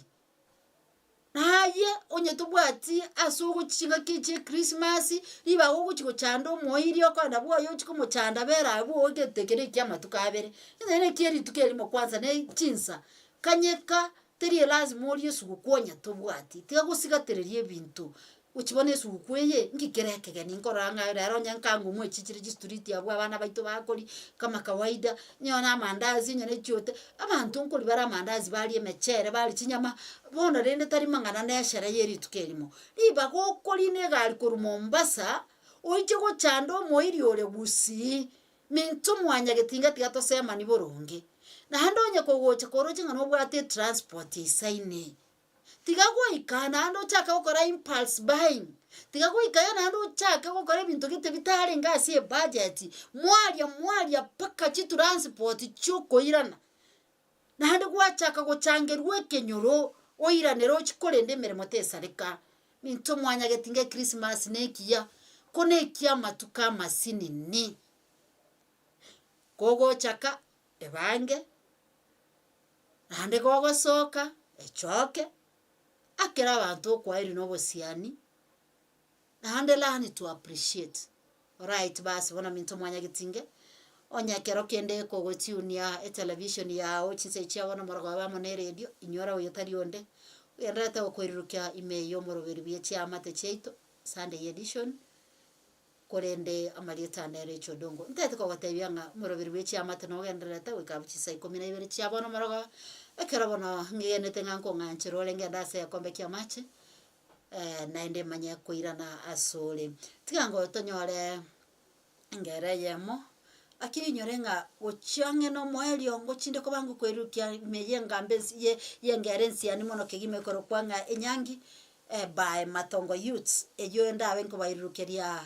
naye onye tubwati asugo chinga kiche Christmas liba go chiko chando moiri okanda bwo yo chiko mochanda bera bwo getekere kyama tukabere nene kieri tukeri mo kwanza ne chinsa kanyeka teri lazima ori sugo konya tubwati tiga gusigatererie bintu uchibone sukweye ngikereke ninkoranga rero nyankangu mwe chichiri street ya bana baito bakori kama kawaida nyona amandazi nyone chote abantu nkori bara amandazi bali emechere bali chinyama bona rende tari mangana neshara yeri tukerimo liba gokori ne gali kuru Mombasa oije go chando moiri ole busi mintu mwanya getinga tigato sema ni boronge na handonye kogocha koroje ngano bwate transport isaine tigago ikana ando chaka ukora impulse buying tigago ikana ando chaka ukora bintu gite bitare ngasi budget mwalia paka chi transport chuko irana na hande gwa chaka go changerwe kenyoro oiranero chikorende meremo tesareka mintu mwanya getinga Christmas nekiya konekia matuka masini ni kogo chaka ebange hande gogo soka echoke akera abantu kwa iri no bosiani hande lani to appreciate right basi bona minto mwanya gitinge onya kero kende kogo tunia television yao chinse chiabona morwa ba mone radio inyora uyotari onde yenrata okwirukia imeyo moroberi bie chiamate cheito Sunday edition korende amalieta nere chodongo ntete ko gatebyanga moroberi bie chiamate no gendereta wikabuchisa 12 chiabona morwa ekera bona ngene tenganko nganchiro lenge ndase yakombe kia mache naende manya koirana asole tigango tonyore ngere yemo akiri nyorenga ochange no moeli ongo chinde ko bangu kwerukia meyenga mbesi yengere nsiani mono kegime koro kwanga enyangi by Matongo Youths ejo ndawe ngo bairukeria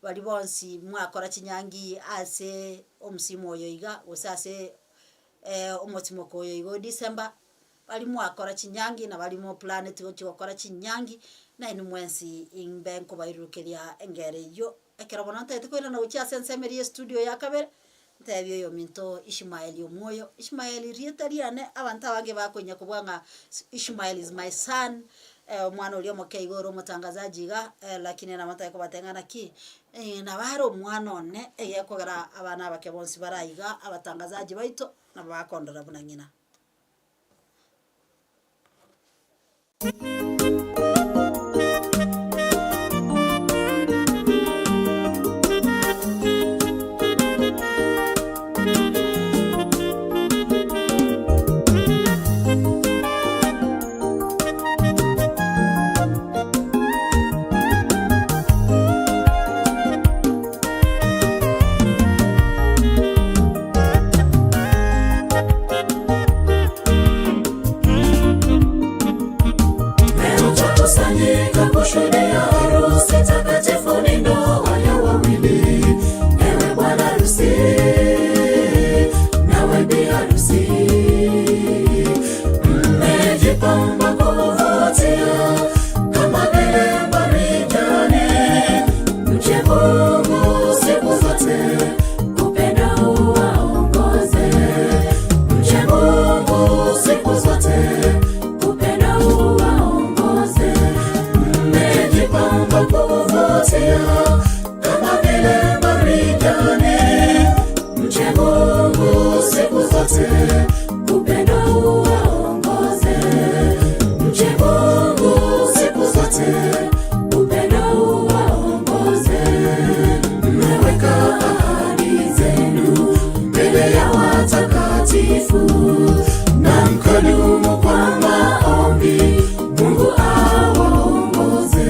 bali bonsi mwakora chinyangi ase omsimo yoiga osase omotimo koyo igo December bali mwakora chinyangi na bali mo planet go chikora chinyangi na inu mwensi imbenko bairukeria engere yo ekera bonanta etikwira na uchi asensemeri studio ya kabere ntebyo yo minto Ishmael yomoyo Ishmael rietariane abanta bange bakonya kubwanga Ishmael is my son mwana ulio mokeigoro mutangazaji ga lakini na mata ko batengana ki na baro mwana one yekogera abana bake bonsi barayiga abatangazaji baito na bakondora bunanyina kushuhudia harusi takatifu ni ndoa ya wawili. Ewe bwana harusi, nawe bi harusi, mmejipamba kuvutia kama vile marijani. Mche Mungu siku zote, upendo uwaongoze. Mche Mungu siku zote, kama vile marijani. Mche Mungu siku zote, upendo uwaongoze. Mche Mungu siku zote, upendo uwaongoze. Mmeweka ahadi zenu mbele ya watakatifu na mkadumu kwa maombi. Mungu awaongoze.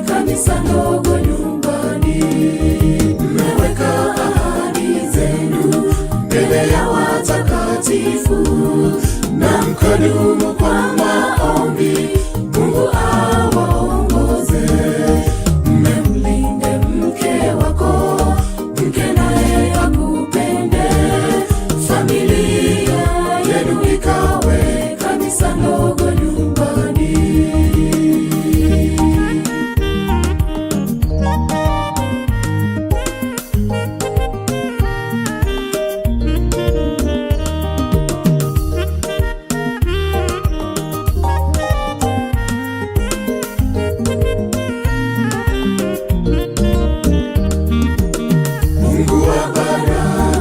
Kanisa ndogo nyumbani. Mmeweka ahadi zenu mbele ya watakatifu na mkadumu kwa maombi. Mungu awaongoze. Mmemlinde mke wako, mke naye akupende. Familia yenu ikawe kanisa ndogo nyumbani. Mungu wa baraka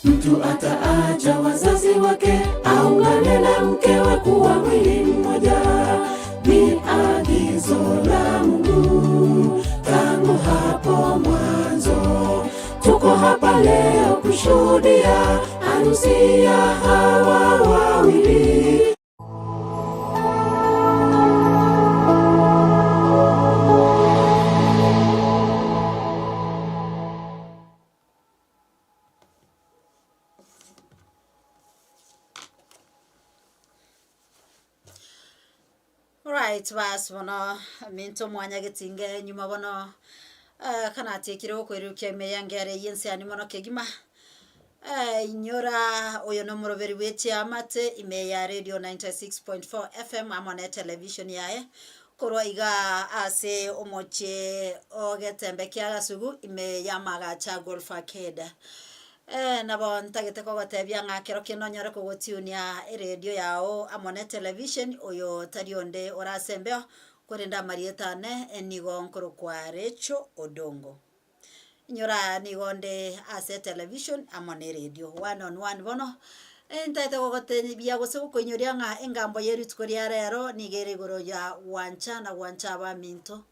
mtu ataacha wazazi wake, aungane na mkewe kuwa mwili mmoja. Ni agizo la Mungu tangu hapo mwanzo. Tuko hapa leo kushuhudia harusi ya hawa wawili. Right, bas bono minto mwanya getinge nyuma bono kana tekiro kwerukia meyangere yense ani mono kegima inyora oyo no muroveri weche amate ime ya radio 96.4 FM amone television yae korwa iga ase omoche ogetembe kiaga sugu ime ya magacha golf arcade nabo ntagete ko gotebia ngakero kino nyore ko gotunia radio yao amone television oyo tarionde orasembeo korenda marietane enigo nkoro kwa Recho Odongo nyora nigonde ase television amone radio 1 on 1 bono entaite ko goteni bia gose ko nyoria nga engambo yeru tkoria rero nigere goro ya wancha ba minto.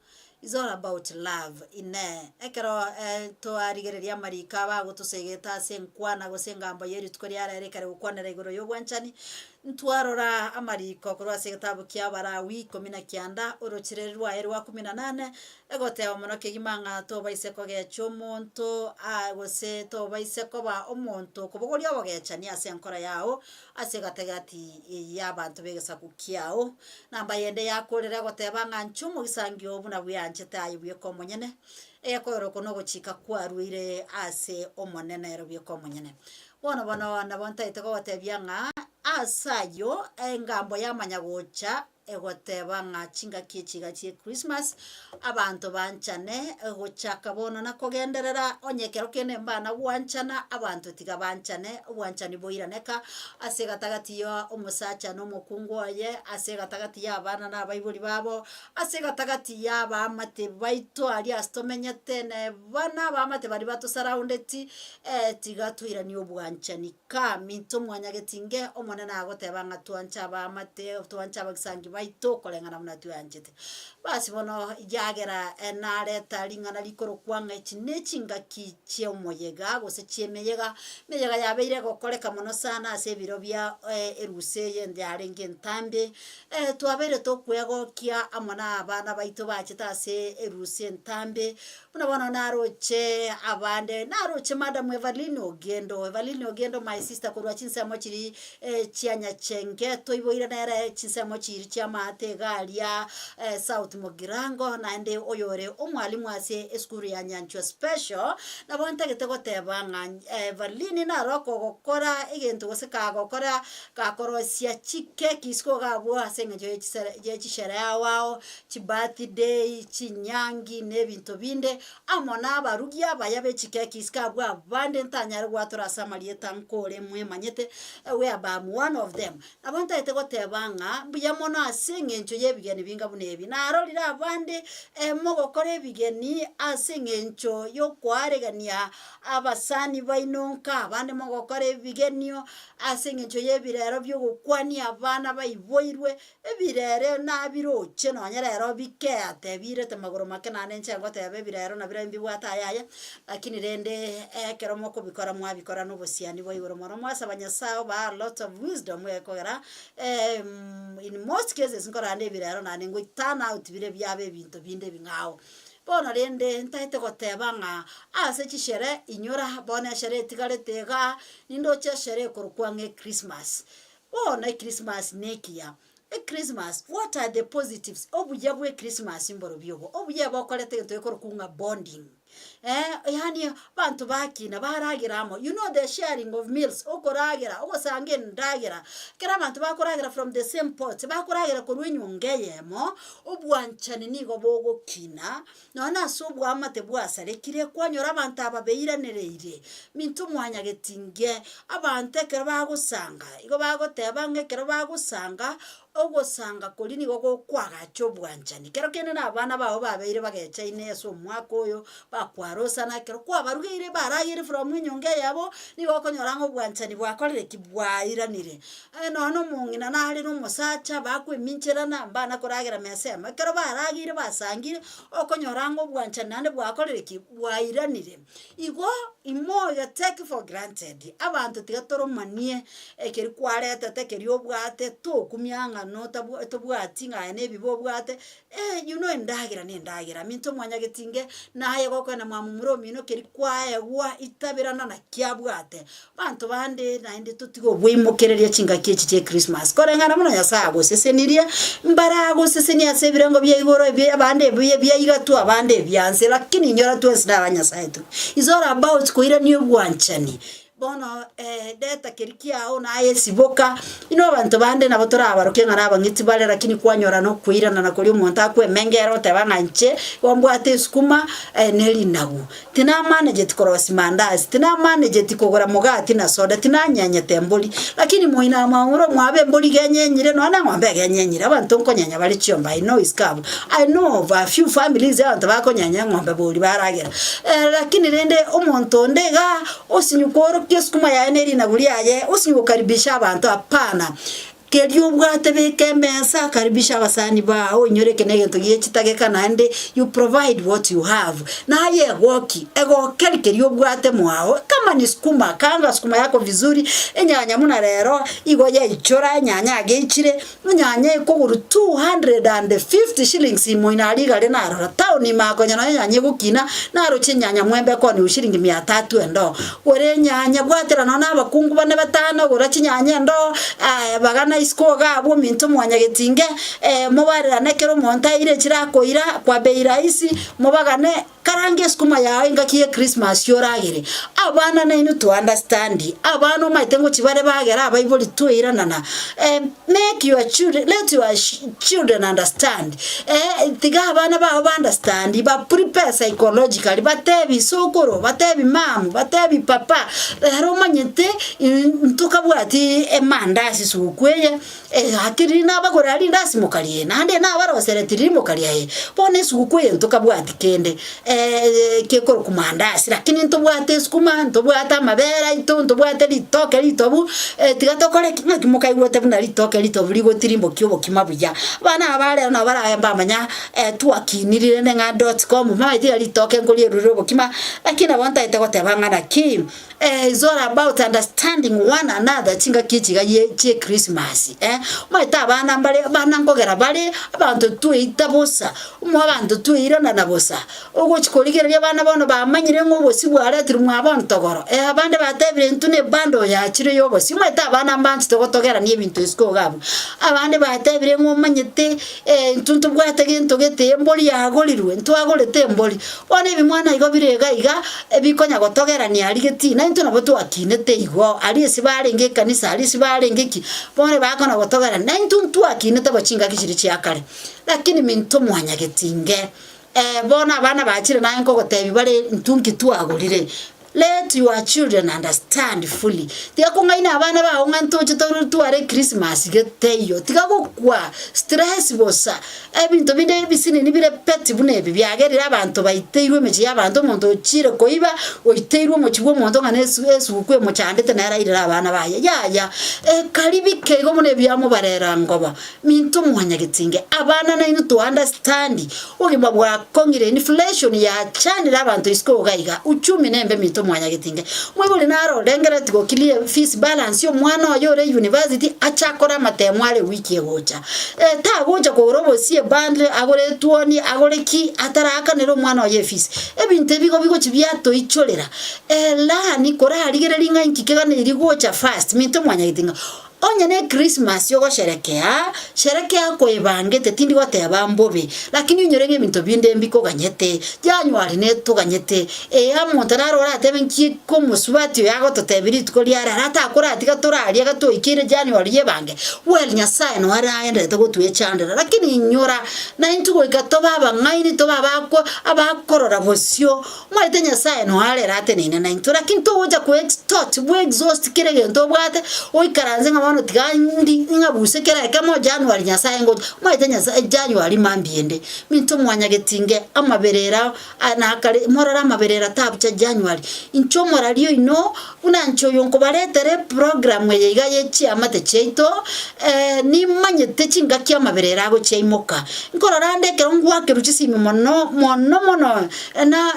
It's all about love ine ekero to arigereria marika ba gutusegeta senkwana gosengambo yeri tukori arere kare gukwanera igoro yo gwanchani ntwarora amariko korwa segetabu kia bara wi 19 orochirerwa erwa 18 egoteba mono kegimanga to baiseko gecho monto gose to baiseko ba omonto kubogoria bogechani asenkora yao asegategati yabantu begesa kukiao namba yende yakorera goteba nganchu mugisangio buna byanchete ayibye komonyene ekoro kono gochika kwaruire ase omonene robye komonyene bona nabonta itego gotebia nga asayo engambo yamanya gocha egoteba nga chinga kichiga chie Christmas abantu banchane gochaka bono nakogenderera onyekero kene mbana gwanchana abantu tiga banchane gwanchani boiraneka asegatagati yo omusacha no mukungoye asegatagati ya bana na baibuli babo asegatagati ya bamate baito ali astomenyete ne bana bamate bari bato surrounded tiga tuirani obwanchani ka minto mwanyagetinge omone na goteba nga twancha bamate twancha bagisangi baito kolengana muna tuanjete basi bono yagera enareta lingana likoro kwanga chinechinga kichie omoyega gose chiemeyega meyega yabeire gokoreka mono sana ase biro bya eruse yende arenge ntambe twabere tokwego kia amana abana baito bachita ase eruse ntambe bona naroche abande naroche madam Evelyn Ogendo my sister korwa chinsemo chiri chianya chenge toiboira nere chinsemo chiri chiamate galia South Mogirango nande oyore omwalimu ase eskuru ya Nyanchwa special na bonta getego tebanga Evelyn na roko gokora egento gose ka gokora ka korosia chike kisko gabo ase ngejo yechishere wao chi birthday chinyangi nebinto binde amona barugia bayabe chike kiska bwa bande ntanyare gwatora samalie tankore mwe manyete we abam one of them abonta itego tebanga buya mono ase ngencho yebigeni binga bunebi narorira abande mogokore bigeni ase ngencho yo kwaregania abasani bainonka abande mogokore bigenio ase ngencho yebirero byo gukwani abana baiboirwe ebirere na biroche no nyarero bikete birete magoro make nane nchengo tebe birero na birembi bwata yaya lakini rende keromo ko bikora mwabikora no bosiani boigoro mono mwasabanya sao ba lot of wisdom ekora in most cases nkora nde birero nane ngo turn out bire byabe bintu binde bingao bono rende ntaite goteba nga ase chishere inyora bona shere tigaretega nindo chishere korukwange Christmas bona Christmas nekia Christmas what are the positives obujabwe Christmas imboro byobo obujabo kolete nto ekorukunga bonding yani bantu bakina baragiramo you know the sharing of meals okoragira ogosange ndagira kera bantu bakoragira from the same pot bakoragira kurwenyongeyemo obwanchani nigo bogokina nona sobwa amate bwasare kire kwanyora abantu ababeiranereire mintu mwanya getinge abantu kera bagusanga igo bagoteba ngekera bagusanga ogosanga kolini gogo kwagacho bwanchani kero kene na abana bao babeire bagecha ineso mwaka oyo bakwarosana kero kwabarugeire baragire from nyonge yabo ni gokonyorango bwanchani bwakorere kibwairanire nono mungina na hari no musacha bakweminchera na mbana koragera mesema kero baragire basangire okonyorango bwanchani nande bwakorere kibwairanire igo imoya take for granted abantu tigatoromanie ekeri kwarete tekeri obwate tokumyanga no tobwati nga ne bibo bwate you know ndagira minto mwanya getinge naye goko na mwamumuro mino keri kwaye gwa itabirana na kyabwate bantu bande nainde tutigo bwimokereria chinga kichi che Christmas korengana muno yasago sesenirie mbarago sesenia sebirengo bya igoro bya bande bya igatu abande byanse lakini nyora twese n'abanyasaitu is all about kuira niyo bwanchani bono data kirikia na yesiboka ino abantu bande nabo turabaroke ngana abangiti bale lakini kwanyora no kuirana na kuri umuntu akwe mengero tabanganche wambwate sukuma neli nagu tina manage tikorosi mandazi tina manage tikogora mugati na soda tina nyanya temboli lakini moina mwanguro mwabe mboli genyenyire no na ngombe genyenyire abantu nkonyanya bali chiomba I know is kabu I know of a few families abantu bakonyanya ngombe boli baragera lakini rende omuntu ndega osinyukoro sukuma ya eneri na guliaye usibukaribisha abantu apana kerio bwate bekemesa karibisha abasani bao nyoreke negento gichitage nande you provide what you have na ye woki ego kerio bwate mwao kama ni sukuma kanga sukuma yako vizuri enyanya muna rero igo ye ichora nyanya agechire nyanya ikoguru 250 shillings moinari gale naro town makonya na nyanya gukina naro chinyanya mwembe ko ni shilingi 300 endo ore nyanya bwatera nona abakungu bane batano gora chinyanya endo bagana isko gabo minto mwanya getinge mubarira nekero monta ire chirakoira kwa bei rahisi mubagane karange sukuma yawe ngakiye Christmas yoragire abana na inu to understand abana maitengo chibare bagera abaiboli tuiranana make your children let your children understand tiga abana ba understand ba prepare psychologically batebi sokoro batebi mamu batebi papa rero manyete ntukabwati emandasi sukweye hakiri na bagorari ndasi mukaliye nande na barosere tirimo kaliye bone sukweye ntukabwati kende kekoro kumandasi lakini ntobwate sukuma ntobwata mabera ito ntobwate litoke litobu tigatokore kimuka iwote buna litoke litobu ligotirimbo kyobo kimabuya bana abale na barayamba amanya tuakinirire nenga.com mama itira litoke ngoli rurobo kima lakini abanta itagote bangana kim is all about understanding one another chinga kichiga ye Christmas maita bana mbale bana ngogera bale abantu tuitabosa umwe abantu tuirana nabosa ugo chikoligera bana bono bamanyire ngo bosi bware tirumwa abantu togoro abande batebire ntune bando ya chire yobo simaita bana mbanchi togotogera ni ebintu isko gabo abande batebire ngo manyete ntuntu bwatege ntogete emboli yagolirwe ntwagolete emboli one bimwana igo birega iga ebikonya gotogera ni aligeti na ntuna boto akinete igo ali sibarenge kanisa ali sibarenge ki bone bakona gotogera na ntuntu akinete bachinga kishiri cyakare lakini minto mwanya getinge bona abana bachire nayo ngogotebi bare ntunki tuagurire let your children understand fully tiakungaina abana ba ngantoje tuare Christmas geteyo tikagukwa stress bosa ebintu binde bisini nibire peti bunebi byagerira abantu baiteirwe mechi y'abantu muntu chire koiba oiteirwe mu kigwo muntu nganesu kwe mu cyandete narayira abana baye yaya karibike go munebi yamubarera ngoba mintu muhanya gitinge abana na inu to understand ogimba bwa kongire inflation ya chanira abantu isko gaiga uchumi nembe mintu mwanya gitinge mwebuli naro lengere tiko clear fees balance yo mwana wa yore university achakora matemwale wiki egocha ta gocha ko robo sie bandle agore tuoni agore ki ataraka nero mwana wa fees ebinte bigo chibiato icholera la ni kora aligere linga inkikega ne rigocha fast minto mwanya gitinga onyene Christmas yogo sherekea ko ebange tetindi gote abambobe lakini unyorenge bintu binde mbiko ganyete January ne to ganyete amontararo ratebe nki ko musubati yago totebiri tukoliara rata akora atika torali agato ikire January yebange well nyasaye no araende to gotuye chandera lakini nyora na intugo ikatoba bangaini to babako abakorora bosio mwite nyasaye no ale rate nene na intura kinto uja ko extort we exhaust kirege ndo bwate oikaranze ngabona bono tigandi ngabuse kera kama January nyasaye ngo maite nyasaye January mambiende minto mwanya getinge amaberera anakale morara amaberera tabcha January incho moralio ino unancho yonko baretere program yega yechi amate cheito ni manyete chinga kya maberera go cheimoka nkororande kerongwa keruchisimi mono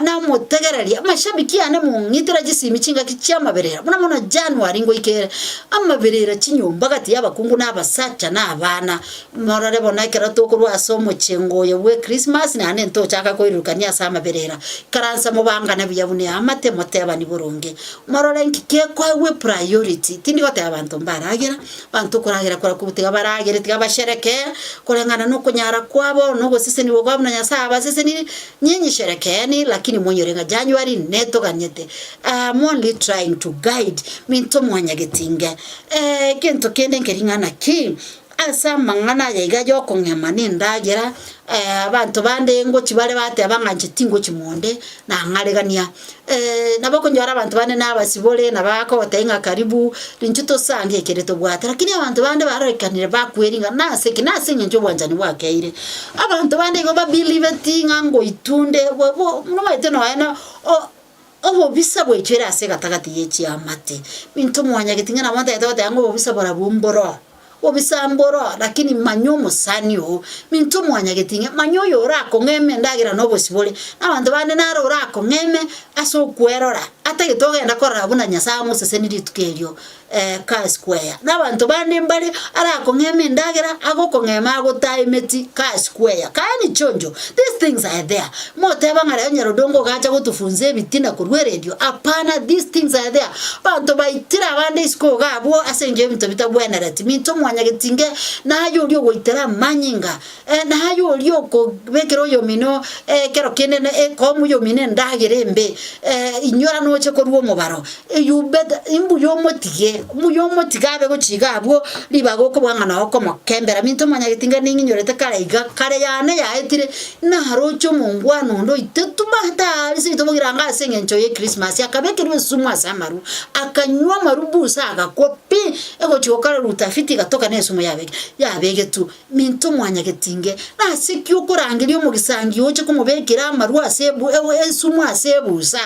na motegereri amashabiki ane mungitira gisimi chinga kya maberera muna January ngo ikere amaberera chinyumba gati y'abakungu n'abasacha n'abana morare bona kera tokurwa asomo chengo yewe Christmas nane nto chaka koirukania sama berera karansa mubanga na byabune amate moteba ni burunge morore nkike kwawe priority tindi gote abantu mbaragira bantu kuragira kora kubutiga baragira tiga bashereke kurengana no kunyara kwabo no gosise ni bogwa na nyasaba sise ni nyinyi sherekeni lakini monyorenga January neto ganyete I'm only trying to guide minto mwanya getinge kento kende nkeringana ki asa mangana yega yo kongemani ndagira abantu bande ngo kibale bate abanganje tingo kimonde na ngaregania nabako njora abantu bane nabasibole nabako batenga karibu rinchuto sange kereto bwata lakini abantu bande barekanire bakweringa nase kinase njo bwanjani wakeire abantu bande ngo believe tinga ngo itunde no maite no ana obo bisabo ichere ase gatagati yechi amate minto mwanya getinga na mata yato yango bisabora bumboro obisamboro lakini manyomo sanyo minto mwanya getinga manyoyo rako ngeme ndagira no bosibole abantu bande naro rako ngeme aso kwerora atagitoga enda kora buna nyasa musese niri tukerio ka square n'abantu bande mbali arako ngeme ndagira agoko ngema agotaimeti ka square kani chonjo these things are there moteba ngara nyarodongo gacha gutufunze bitina ku radio apana these things are there bantu baitira bande isko gabo asenge bintu bitabwena rati minto mwanya getinge nayo lyo goitera manyinga nayo lyo ko bekero yo mino kero kenene ko mu yo mine ndagerembe inyora no che ko ruo mubaro you bet imbu yo motige muyomo tigabe go chigabwo libago ko bwangana ko makembera minto mwanya getinga ninginyorete kare yane yaetire na harocho mungwano ndo itetuma hata isi tobogiranga asenge ncho ye Christmas yakabekirwe sumwa samaru akanywa marubusa agakopi ego chokara rutafiti gatoka nesumo yabege tu minto mwanya getinge na sikyo kurangiriyo mu gisangi oche kumubekira maru asebu esumwa asebusa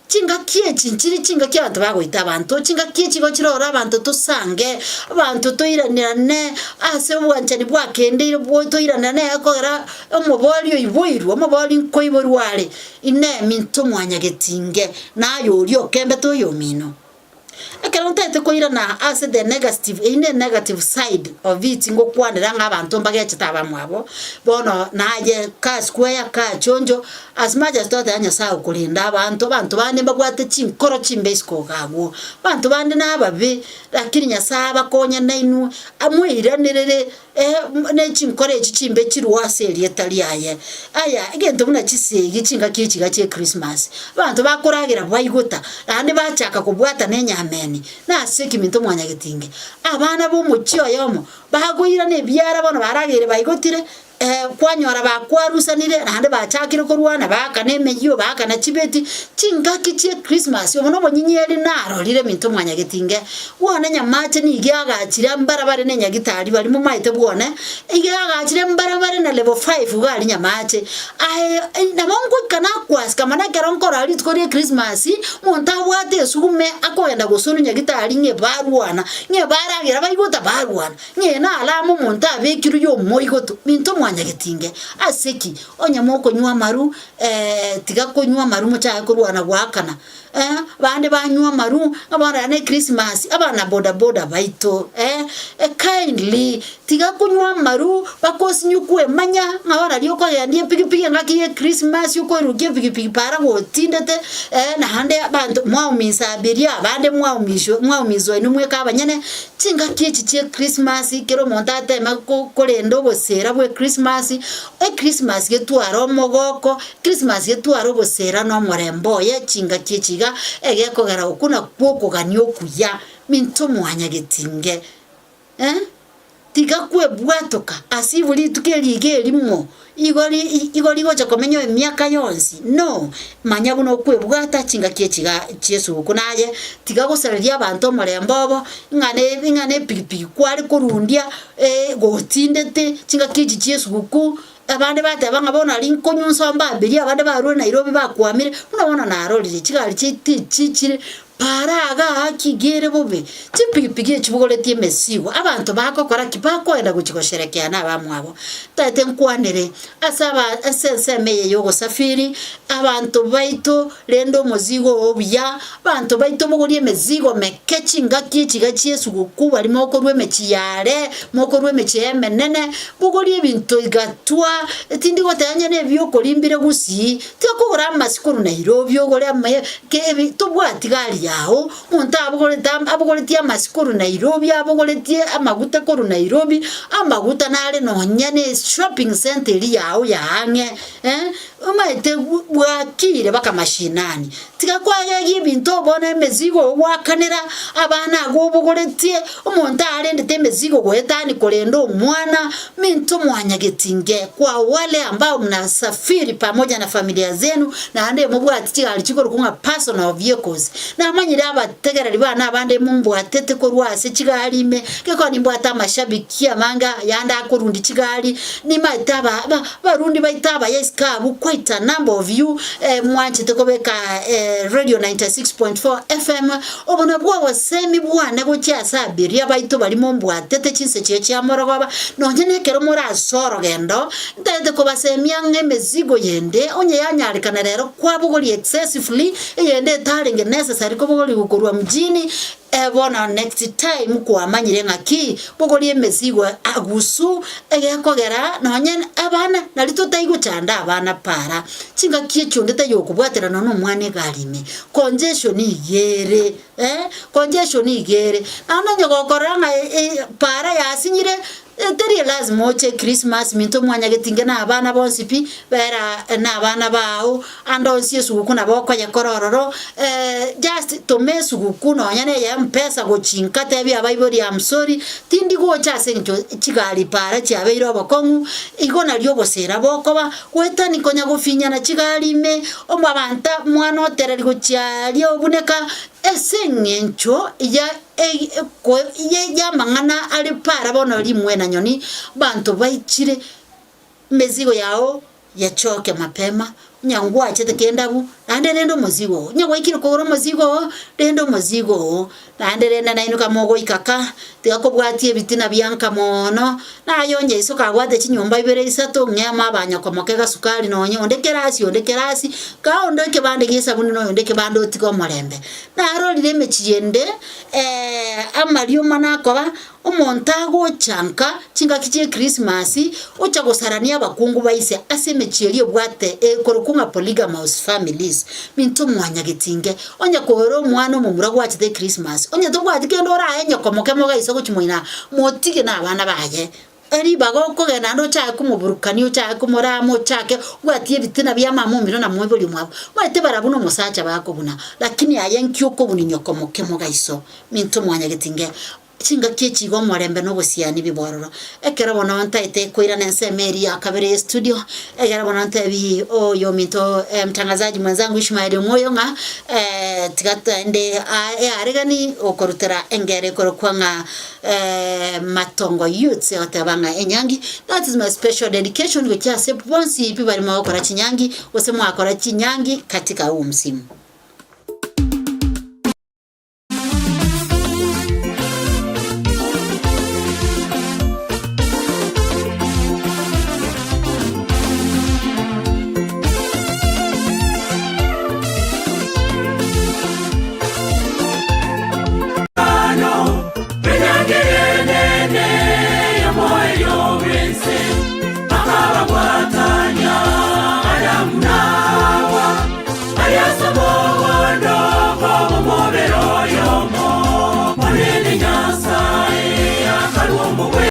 chinga kie chinchiri chinga kya abantu bagoita abantu chinga kie chigo chirora abantu tusange abantu toiranirane ase bwanchani bwakende bwo toiranane akora omobolio iboirwo omoboli nkoiborware ine minto mwanya getinge nayo lyo kembe to yo mino akarontate koira na ase the negative side of it ngo kwanira ngabantu mbage chitaba mwabo bono naje ka square ka chonjo as much as tota anya sa kulinda abantu bande mbagwate chinkoro chimbesko gago bantu bande nababe lakini nyasaba konya nainu amwiranirere ne chinkore chichimbe chiruwase lietaliaye aya igento muna chisegi chinga kichiga che Christmas bantu bakuragira bwayigota ande bachaka kubwata nenyameni na seki minto mwanya getinge abana bo muchio yomo bagoira ne byara bono baragire bayigotire kwanyora bakwarusanire nande bachakire ko rwana bakanemeyo bakana chibeti chingaki che Christmas yono bonyinyeri naro lire minto mwanya getinge wona nyamache ni igagachira mbarabare ne nyagitari bari mu maite bwone igagachire mbarabare na level 5 gali nyamache na mongo kana kwas kamana keronkora ali tukore Christmas monta wate sugume akoenda gosonu nyagitari nge barwana nge baragira bayigota barwana nge na alamu monta bekiru yo moigoto minto mwanya getinge aseki onyamoko nywa maru tiga ko nywa maru mucha kurwana gwakana bande banywa maru abana ne Christmas abana boda baito kindly tiga kunywa maru bakosi nyukwe manya ngabana lyoko yandie pigipigi ngaki ye Christmas yuko rugie pigipigi para ngo tindete na hande abantu mwaumiza abiria bande mwaumizo inumwe kabanyene tinga kichi che Christmas kero montate makolendo bosera bwe Christmas Christmas getu aromogoko Christmas getu arobosera no morembo ye tinga kichiga egeko gara okuna kwoko ganyo kuya minto mwanya getinge tiga kwe bwatoka asibuli tukelige limo igoli gocha komenyo emyaka yonsi no manya buno kwe bwata chinga kiechiga Yesu kunaye tiga gusaleria abantu omorembobo ngane pipi kwali kurundia gotindete chinga kiechi Yesu ku abande bate abangabona linkonyunso mbabiri abande barwe Nairobi bakwamire unabona narolire chigali chichire paraga kigere bobe tipigipigi chibugoletie mesigo abantu bakokora kibakoenda guchikosherekea na bamwabo tate nkwanere asaba asensemeye yogo safiri abantu baito lendo muzigo obya abantu baito mugolie mezigo mekechinga kichiga Yesu gukuba limo korwe mechiyare mokorwe mechiyeme nene bugolie bintu igatwa tindi gotanya ne byokolimbire gusi tekugura masikuru Nairobi ogole amaye ke tubwatigali yao muntu abugoletie amasikuru Nairobi abugoletie amaguta koru Nairobi amaguta nale nonyane shopping center yao yahange umaite bwakire baka mashinani tikakwaga gibinto bone mezigo wakanira abana gobugoletie umuntu arendete mezigo gwetani kolendo mwana minto mwanyagetinge kwa wale ambao mnasafiri pamoja na familia zenu na ande mubwati alichiko kunga personal vehicles na manyira abategereri bana abande mumbu atete ko rwase kigalime keko nimbwata mashabiki amanga yanda akurundi kigali ni mataba barundi baitaba yeskabu quite a number of you mwanche tekobeka radio 96.4 FM obona bwa wasemi bwana go cyasabiri abaito bari mumbu atete kinse cye amorogoba nonye kero muri asoro gendo ndende ko basemya ngemezigo yende onye yanyarikana rero kwabugori excessively yende taringe necessary ko bugori gukorwa mjini ebona next time kwa manyire ngaki bugori emezigo agusu egekogera nonye abana narito taigo chanda abana para chinga kiecho ndete yokubwatera nono mwane galime congestion igere congestion igere anonye gokoranga para yasinyire teri lazima oche Christmas minto mwanya getinge na abana bonsipi bera na abana bao andonsi Yesu kuna boko ya korororo just to mesu kuno nyane ya mpesa go chinkate bya bayibori am sorry tindi go cha senjo chigali para cha beiro bokongu igona lyo bosera bokoba kwetani konya gufinya na chigali me omabanta mwana otereri go cha lyo buneka esengencho ya mangana ali para bono limwe na nyoni bantu baichire mezigo yao yachoke mapema nyangwa chete kendabu ande rendo muzigo nyangwa ikiro koro muzigo rendo muzigo ande renda na inuka mogo ikaka tikakobwatie bitina byanka mono na yonje isoka gwate chinyumba ibere isato nyama abanya komokega sukali nonye ondekerasi ka ondeke bande gisabuni no ondeke bande otiko morembe na arolire mechiyende amalio manakoba omontago chanka chinga kiche Christmas ocha gosarania bakungu baise asemechiri obwate korokunga polygamous families minto mwanya getinge onya koro mwana omumura gwachite Christmas onya togwati kendo ora enye komoke moga iso kuchimoina motige na abana baye eri bago kogena ndo cha kumuburukani cha kumoramo chake gwatie bitina bya mamumiro na mwebuli mwabo mwete barabuno musacha bakobuna lakini ayenkyo ko buninyo komoke moga iso minto mwanya getinge chinga kechi go morembe no bosiani bibororo ekera bona ontaite koira nense meri ya kabere studio ekera bona ontabi yo minto mtangazaji mwenzangu Ishmael Moyonga tikatende aregani okorutera engere korokwanga matongo youth otabanga enyangi. That is my special dedication which I say once people bali makora chinyangi wose mwakora chinyangi katika huu msimu.